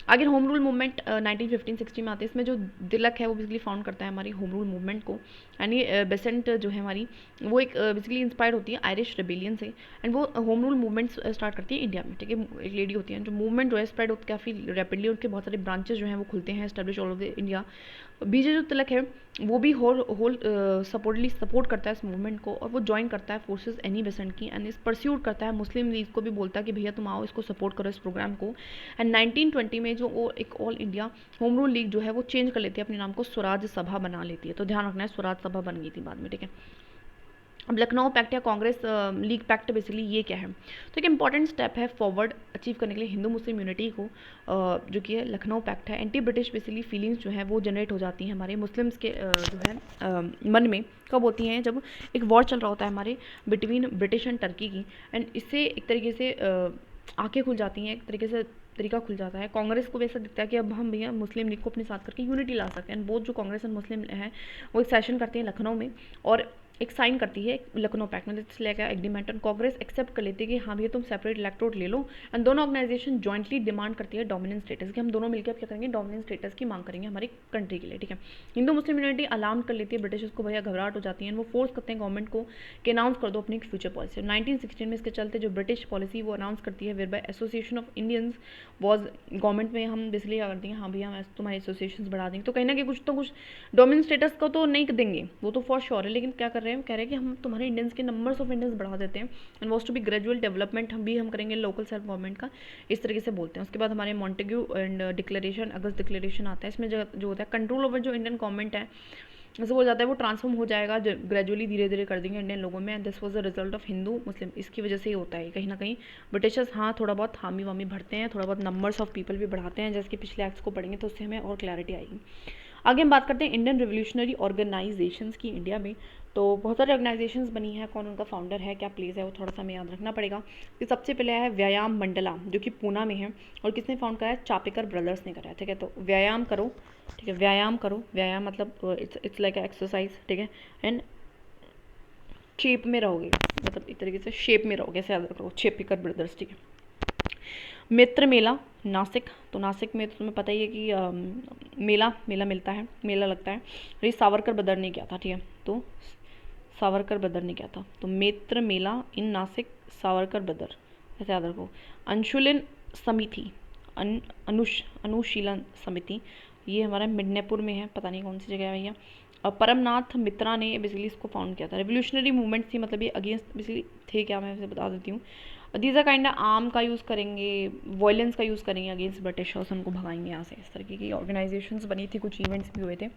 आगे होम रूल मूवमेंट 1915-16 में आते हैं। इसमें जो तिलक है वो बेसिकली फाउंड करता है हमारी होम रूल मूवमेंट को, एंड ये बेसेंट जो है हमारी वो एक बेसिकली इंस्पायर्ड होती है आयरिश रेबेलियन से, एंड वो होम रूल मूवमेंट स्टार्ट करती है इंडिया में, ठीक है। एक लेडी होती है जो मूवमेंट जो है स्प्रेड होती है काफ़ी रैपिडली, उनके बहुत सारे ब्रांचेस जो हैं वो खुलते हैं, एस्टेब्लिश ऑल ओवर इंडिया। बीजे जो तिलक है वो भी होल सपोर्ट करता है इस मूवमेंट को, और वो ज्वाइन करता है फोर्सेस एनी बेसेंट की, एंड इस परस्यूट करता है मुस्लिम लीग को भी, बोलता है कि भैया तुम आओ इसको सपोर्ट करो इस प्रोग्राम को। एंड 1920 में जो वो एक all India home rule league जो है वो चेंज कर लेती है अपने नाम को, स्वराज सभा बना लेती है। तो ध्यान रखना है स्वराज सभा बन गई थी बाद में, ठीक है। अब लखनऊ पैक्ट या कांग्रेस लीग पैक्ट बेसिकली ये क्या है, तो एक इंपॉर्टेंट स्टेप है फॉरवर्ड अचीव करने के लिए हिंदू मुस्लिम यूनिटी को, जो कि है लखनऊ पैक्ट है। एंटी ब्रिटिश बेसिकली फीलिंग्स जो है वो जनरेट हो जाती हैं हमारे मुस्लिम्स के जो है मन में, कब होती हैं, जब एक वॉर चल रहा होता है हमारे बिटवीन ब्रिटिश एंड टर्की की, एंड इससे एक तरीके से आंखें खुल जाती हैं, एक तरीके से तरीका खुल जाता है। कांग्रेस को भी ऐसा दिखता है कि अब हम भैया मुस्लिम लीग को अपने साथ करके यूनिटी ला सकते हैं, एंड बोथ जो कांग्रेस एंड मुस्लिम हैं वो एक सेशन करते हैं लखनऊ में, और एक साइन करती है लखनऊ पैक्ट में, लेकर एग्रीमेंट, एंड कांग्रेस एक्सेप्ट कर लेती है कि हाँ भैया तुम सेपरेट इलेक्टोरेट ले लो, एंड दोनों ऑर्गेनाइजेशन जॉइंटली डिमांड करती है डोमिनेंस स्टेटस की, हम दोनों मिलकर अब क्या करेंगे, डोमिनेंस स्टेटस की मांग करेंगे हमारी कंट्री के लिए, ठीक है। हिंदू मुस्लिम यूनिटी अलाउन कर लेती है, ब्रिटिश को भैया घबराहट हो जाती है, वो फोर्स करते हैं गवर्नमेंट को कि अनाउंस कर दो अपनी फ्यूचर पॉलिसी। 1916 में इसके चलते जो ब्रिटिश पॉलिसी वो अनाउंस करती है, whereby association of Indians was government में हम बेसिकली क्या करती हैं, हाँ भैया हम तुम्हारे एसोसिएशन बढ़ा देंगे, तो कहीं ना कहीं कुछ डोमिनेंस स्टेटस को तो नहीं देंगे, वो तो फॉर श्योर है, लेकिन क्या कर रहे हैं, कह रहे हैं कि हम तुम्हारे इंडियंस के नंबर्स ऑफ इंडियंस बढ़ा देते हैं, and was to be gradual development हम करेंगे लोकल सेल्फ गवर्नमेंट का, इस तरीके से बोलते हैं। उसके बाद हमारे मॉन्टेग्यू एंड डिक्लेरेशन, अगस्त डिक्लेरेशन आता है। इसमें जो होता है कंट्रोल ओवर जो इंडियन गवर्नमेंट है जैसे हो जाता है वो ट्रांसफॉर्म हो जाएगा ग्रेजुअली, धीरे धीरे कर देंगे इंडियन लोगों में, and this was the result of Hindu Muslim. इसकी वजह से ही होता है कहीं ना कहीं ब्रिटिशर्स हाँ थोड़ा बहुत हामी वामी भरते हैं, थोड़ा बहुत नंबर्स ऑफ पीपल भी बढ़ाते हैं, जैसे कि पिछले एक्ट्स को पढ़ेंगे तो उससे हमें और क्लैरिटी आएगी। आगे हम बात करते हैं इंडियन रिवोल्यूशनरी ऑर्गेनाइजेशंस की इंडिया में। तो बहुत सारे ऑर्गेनाइजेशंस बनी है, कौन उनका फाउंडर है, क्या प्लेस है, वो थोड़ा सा हमें याद रखना पड़ेगा। तो सबसे पहले है व्यायाम मंडला, जो कि पूना में है, और किसने फाउंड करा है, चापेकर ब्रदर्स ने करा है, ठीक है। तो व्यायाम करो, ठीक है, व्यायाम करो, व्यायाम मतलब इट्स लाइक एक्सरसाइज, ठीक है, एंड शेप में रहोगे, मतलब एक तरीके से शेप में रहोगे, ऐसे याद रखो, चापेकर ब्रदर्स, ठीक है। मित्र मेला नासिक, तो नासिक में तो तुम्हें पता ही है कि मेला मेला मिलता है, मेला लगता है। ये सावरकर बदर ने किया था, ठीक है, तो सावरकर बदर ने किया था, तो मित्र मेला इन नासिक सावरकर बदर, ऐसे याद रखो। अंशुलन समिति, अनुशीलन समिति, ये हमारा मिडनापुर में है, पता नहीं कौन सी जगह है भैया। और परमनाथ मित्रा ने बेसिकली इसको फाउंड किया था। रेवोल्यूशनरी मूवमेंट थी, मतलब ये अगेंस्ट बेसिकली थे क्या, मैं इसे बता देती हूँ। दीज आर काइंड आर्म का यूज़ करेंगे, वॉयलेंस का यूज़ करेंगे अगेंस्ट ब्रिटिशर्स, उनको भगाएंगे यहाँ से। इस तरीके की ऑर्गेनाइजेशंस बनी थी, कुछ इवेंट्स भी हुए थे।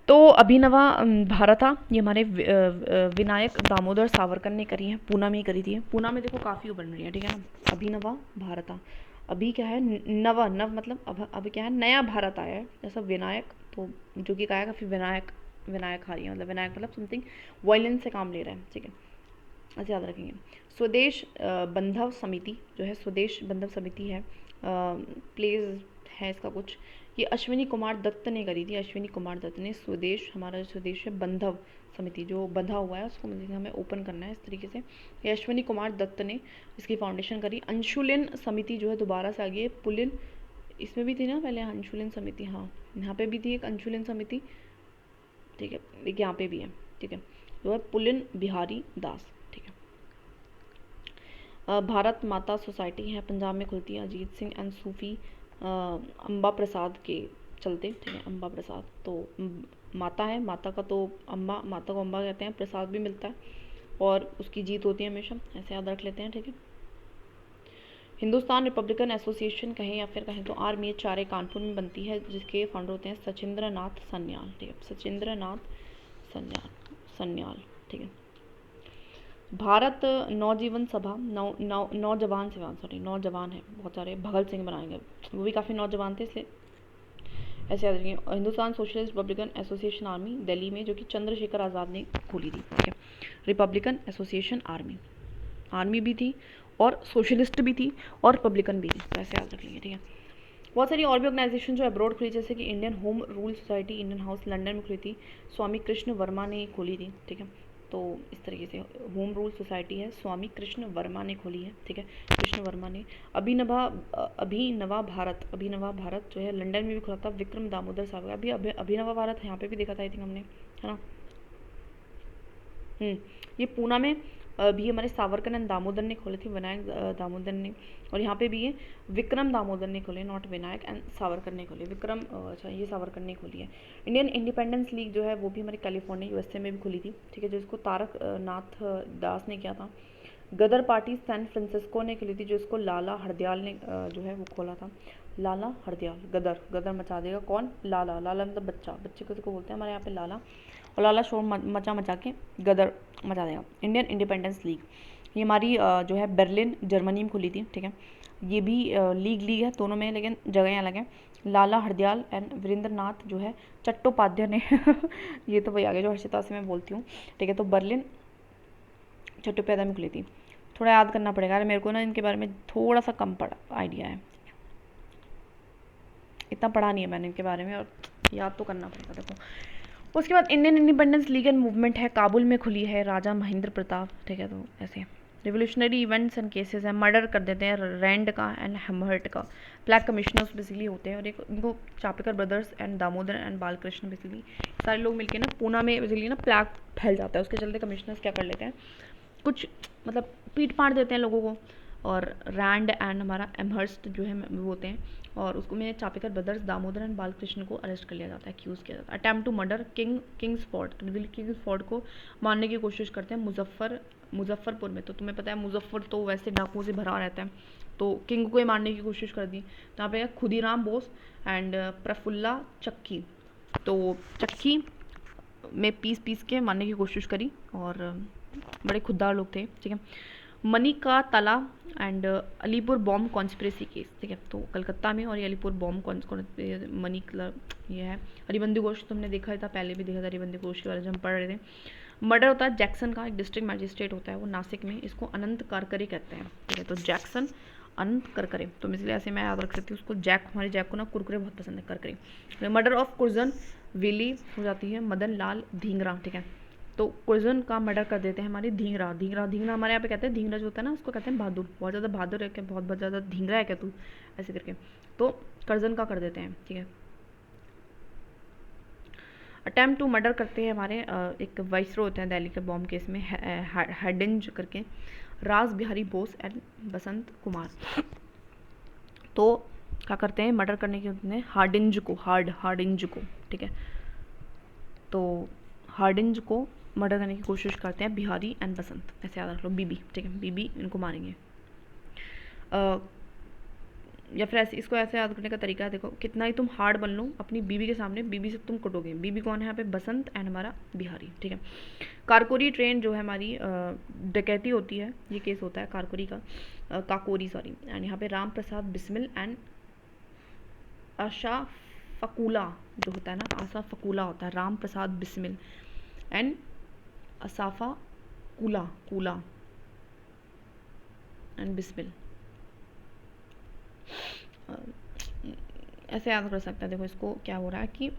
तो अभिनवा भारता, ये हमारे विनायक दामोदर सावरकर ने करी है, पूना में ही करी थी। पूना में देखो काफ़ी बन रही है, ठीक है ना। अभिनवा भारता, अभी क्या है नवा, नव मतलब अभी क्या है, नया भारत आया है, जैसा विनायक, तो जो कि कहा फिर विनायक, विनायक हारी है, मतलब विनायक मतलब समथिंग वायलेंस से काम ले रहा है, ठीक है, ऐसे याद रखेंगे। स्वदेश बंधव समिति जो है, स्वदेश बंधव समिति है, प्लेस है इसका कुछ, ये अश्विनी कुमार दत्त ने करी थी। अश्विनी कुमार दत्त ने स्वदेश, हमारा जो स्वदेश है बंधव समिति, जो बंधा हुआ है उसको मतलब हमें ओपन करना है इस तरीके से, ये अश्विनी कुमार दत्त ने इसकी फाउंडेशन करी। अंशुलिन समिति जो है दोबारा से आ गई है, पुलिन, इसमें भी थी ना पहले अंशुलिन समिति, हाँ यहाँ पे भी थी एक अंशुलिन समिति, ठीक है, एक यहाँ पे भी है, ठीक है, जो है पुलिन बिहारी दास, ठीक है। भारत माता सोसाइटी है, पंजाब में खुलती है, अजीत सिंह एंड सूफी अम्बा प्रसाद के चलते, ठीक है, अम्बा प्रसाद, तो माता है, माता का तो अम्बा, माता को अम्बा कहते हैं, प्रसाद भी मिलता है और उसकी जीत होती है हमेशा, ऐसे याद रख लेते हैं, ठीक है। हिंदुस्तान रिपब्लिकन एसोसिएशन कहें या फिर कहें तो RMHRA कानपुर में बनती है, जिसके फाउंडर होते हैं सचिंद्र नाथ सन्याल, ठीक है, सचिंद्र नाथ सन्याल, ठीक है। भारत नौजीवन सभा, नौजवान सेवा, सॉरी नौजवान है, बहुत सारे भगत सिंह बनाएंगे, वो भी काफ़ी नौजवान थे, इसलिए ऐसे याद रखिए। Hindustan socialist Republican association army Delhi में, जो कि चंद्रशेखर आज़ाद ने खोली थी, ठीक है। रिपब्लिकन एसोसिएशन आर्मी भी थी और सोशलिस्ट भी थी और रिपब्लिकन भी थी, तो ऐसे याद रख लेंगे, ठीक है। बहुत सारी और भी ऑर्गेनाइजेशन जो अब्रॉड खुली, जैसे कि Indian home rule society, Indian house London में खुली थी, स्वामी कृष्ण वर्मा ने खोली थी, ठीक है। तो इस तरीके से होम रूल सोसाइटी है, स्वामी कृष्ण वर्मा ने खोली है, ठीक है, कृष्ण वर्मा ने। अभिनवा भारत जो है लंदन में भी खुला था, विक्रम दामोदर सावरकर। अभी अभिनवा भारत यहाँ पे भी देखा था आई थिंक हमने, है ना। ये पूना में भी हमारे सावरकर एंड दामोदर ने खोले थे, विनायक दामोदर ने, और यहाँ पे भी ये विक्रम दामोदर ने खोले, नॉट विनायक एंड सावरकर ने खोले, विक्रम अच्छा ये सावरकर ने खोली है। इंडियन इंडिपेंडेंस लीग जो है वो भी हमारे कैलिफोर्निया USA में भी खुली थी, ठीक है, जो इसको तारक नाथ दास ने किया था। गदर पार्टी सैन फ्रांसिस्को ने खोली थी, जो इसको लाला हरदयाल ने जो है वो खोला था, लाला हरदयाल। गदर मचा देगा कौन, लाला, लाला मतलब बच्चा, बच्चे को बोलते हैं हमारे यहाँ पे लाला, और लाला शोर मचा के गदर मचा देगा। इंडियन इंडिपेंडेंस लीग, ये हमारी जो है बर्लिन जर्मनी में खुली थी, ठीक है, ये भी लीग है दोनों में, लेकिन जगह अलग है। लाला हरदयाल एंड वीरेंद्र नाथ जो है चट्टोपाध्याय ने ये तो वही आ गया जो हर्षिता से मैं बोलती हूँ, ठीक है। तो बर्लिन चट्टोपाध्याय में खुली थी, थोड़ा याद करना पड़ेगा, अरे मेरे को ना इनके बारे में थोड़ा सा कम आइडिया है, इतना पढ़ा नहीं है मैंने इनके बारे में, और याद तो करना पड़ेगा। देखो उसके बाद Indian independence league and movement है, काबुल में खुली है, राजा महेंद्र प्रताप, ठीक है। तो ऐसे रिवोल्यूशनरी इवेंट्स एंड केसेस हैं, मर्डर कर देते हैं रैंड का एंड हेमहर्ट का, ब्लैक कमिश्नर्स बेसिकली होते हैं, और एक इनको Chapekar brothers and Damodar and Balkrishna basically सारे लोग मिलके ना पूना में बेसिकली ना प्लैग फैल जाता है, उसके चलते कमिश्नर्स क्या कर लेते हैं, कुछ मतलब पीट पाड़ देते हैं लोगों को, और रैंड एंड हमारा एमहर्स्ट जो है वो होते हैं, और उसको में चापेकर ब्रदर्स दामोदर एंड बालकृष्ण को अरेस्ट कर लिया जाता है, एक्यूज़ किया जाता है। Attempt to murder Kingsford, Kingsford को मारने की कोशिश करते हैं मुजफ्फरपुर में, तो तुम्हें पता है मुजफ्फर तो वैसे डाकुओं से भरा रहता है, तो किंग को ही मारने की कोशिश कर दी। तो यहाँ पे खुदीराम बोस एंड प्रफुल्ला चक्की, तो चक्की में पीस के मारने की कोशिश करी, और बड़े खुददार लोग थे, ठीक है। मनी का तला and Alipur bomb conspiracy case, ठीक है, तो कलकत्ता में, और ये अलीपुर बॉम्ब मनी ये है। हरिबंदी घोष तुमने देखा ही था, पहले भी देखा था हरिबंदी घोष के बारे में हम पढ़ रहे थे। मर्डर होता है जैक्सन का, एक डिस्ट्रिक्ट मजिस्ट्रेट होता है वो नासिक में, इसको अनंत करकरे कहते हैं, ठीक है। तो जैक्सन अनंत करकरे, तो इसलिए ऐसे मैं याद रख सकती हूँ उसको, हमारे जैक को ना कुरकुरे बहुत पसंद है, करकरे। मर्डर ऑफ कुर्जन विली हो जाती है मदन लाल धींगरा, ठीक है। तो कुर्जन का मर्डर कर देते हैं हमारी धींगरा। धींगरा धींगरा हमारे यहाँ पे कहते हैं, धींगरा जो होता है ना उसको कहते हैं बहादुर, बहुत ज़्यादा बहादुर है क्या, बहुत ज़्यादा धींगरा है क्या तू, ऐसे करके। तो कर्जन का कर देते हैं, ठीक है। अटैम्प्ट टू मर्डर करते हैं हमारे एक वाइसरॉय होते हैं दिल्ली के बॉम्ब केस में, हेडिंज करके, राज बिहारी बोस एंड बसंत कुमार। तो क्या करते हैं, मर्डर करने के उन्होंने हार्डिंज को, ठीक है। तो हार्डिंज को मर्डर करने की कोशिश करते हैं बिहारी एंड बसंत, ऐसे याद रख लो, बीबी, ठीक है, बीबी इनको मारेंगे। या फिर ऐसे, इसको ऐसे याद करने का तरीका है, देखो कितना ही तुम हार्ड बन लो अपनी बीबी के सामने, बीबी से तुम कटोगे। बीबी कौन है यहाँ पे, बसंत एंड हमारा बिहारी, ठीक है। कारकोरी ट्रेन जो है हमारी डकैती होती है, ये केस होता है कारकोरी का, काकोरी सॉरी, एंड यहाँ पे राम प्रसाद बिस्मिल एंड आशा फकूला जो होता है ना, आशा फकूला होता है, Ram Prasad Bismil and Ashfaqulla and Bismil, ऐसे याद कर सकते हैं। देखो इसको क्या हो रहा है कि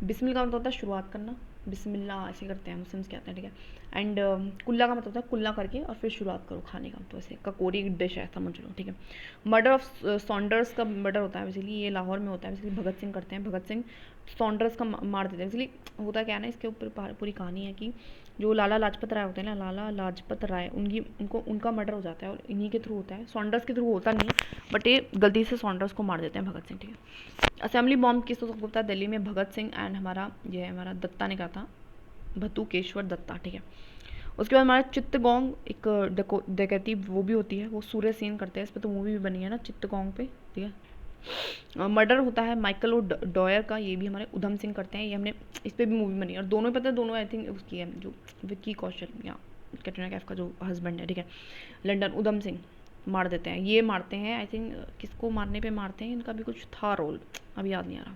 बिस्मिल का मतलब होता है शुरुआत करना, बिस्मिल्लाह ऐसे करते हैं मुस्लिम्स कहते हैं, ठीक है। एंड कुल्ला का मतलब होता है कुल्ला करके और फिर शुरुआत करो खाने का, तो ऐसे ककोरी डिश है समझ लो, ठीक है। मर्डर ऑफ सॉन्डर्स का मर्डर होता है बेसिकली, ये लाहौर में होता है बेसिकली, भगत सिंह करते हैं, भगत सिंह सॉन्डर्स का मार देते हैं। बेसिकली होता क्या है ना, इसके ऊपर पूरी कहानी है कि जो लाला लाजपत राय होते हैं ना, लाला लाजपत राय, उनका मर्डर हो जाता है और इन्हीं के थ्रू होता है, सॉन्डर्स के थ्रू होता नहीं, बट ये गलती से सॉन्डर्स को मार देते हैं भगत सिंह, ठीक है। असेंबली बॉम्ब किस को होता है, दिल्ली में भगत सिंह एंड हमारा ये हमारा दत्ता ने कहा था, भतुकेश्वर दत्ता, ठीक है। उसके बाद हमारा चित्तगोंग एक डकैती वो भी होती है, वो सूर्य सेन करते हैं, इस पर तो मूवी भी बनी है ना चित्तगोंग पे, ठीक है। मर्डर होता है माइकल और डॉयर का, ये भी हमारे उधम सिंह करते हैं, ये हमने इस पर भी मूवी बनी है, और दोनों पता है, दोनों आई थिंक उसकी है जो विक्की कौशल या कैटरीना कैफ का जो हस्बैंड है, ठीक है, लंदन, उधम सिंह मार देते हैं, ये मारते हैं आई थिंक, किसको मारने पे मारते हैं, इनका भी कुछ था रोल, अभी याद नहीं आ रहा।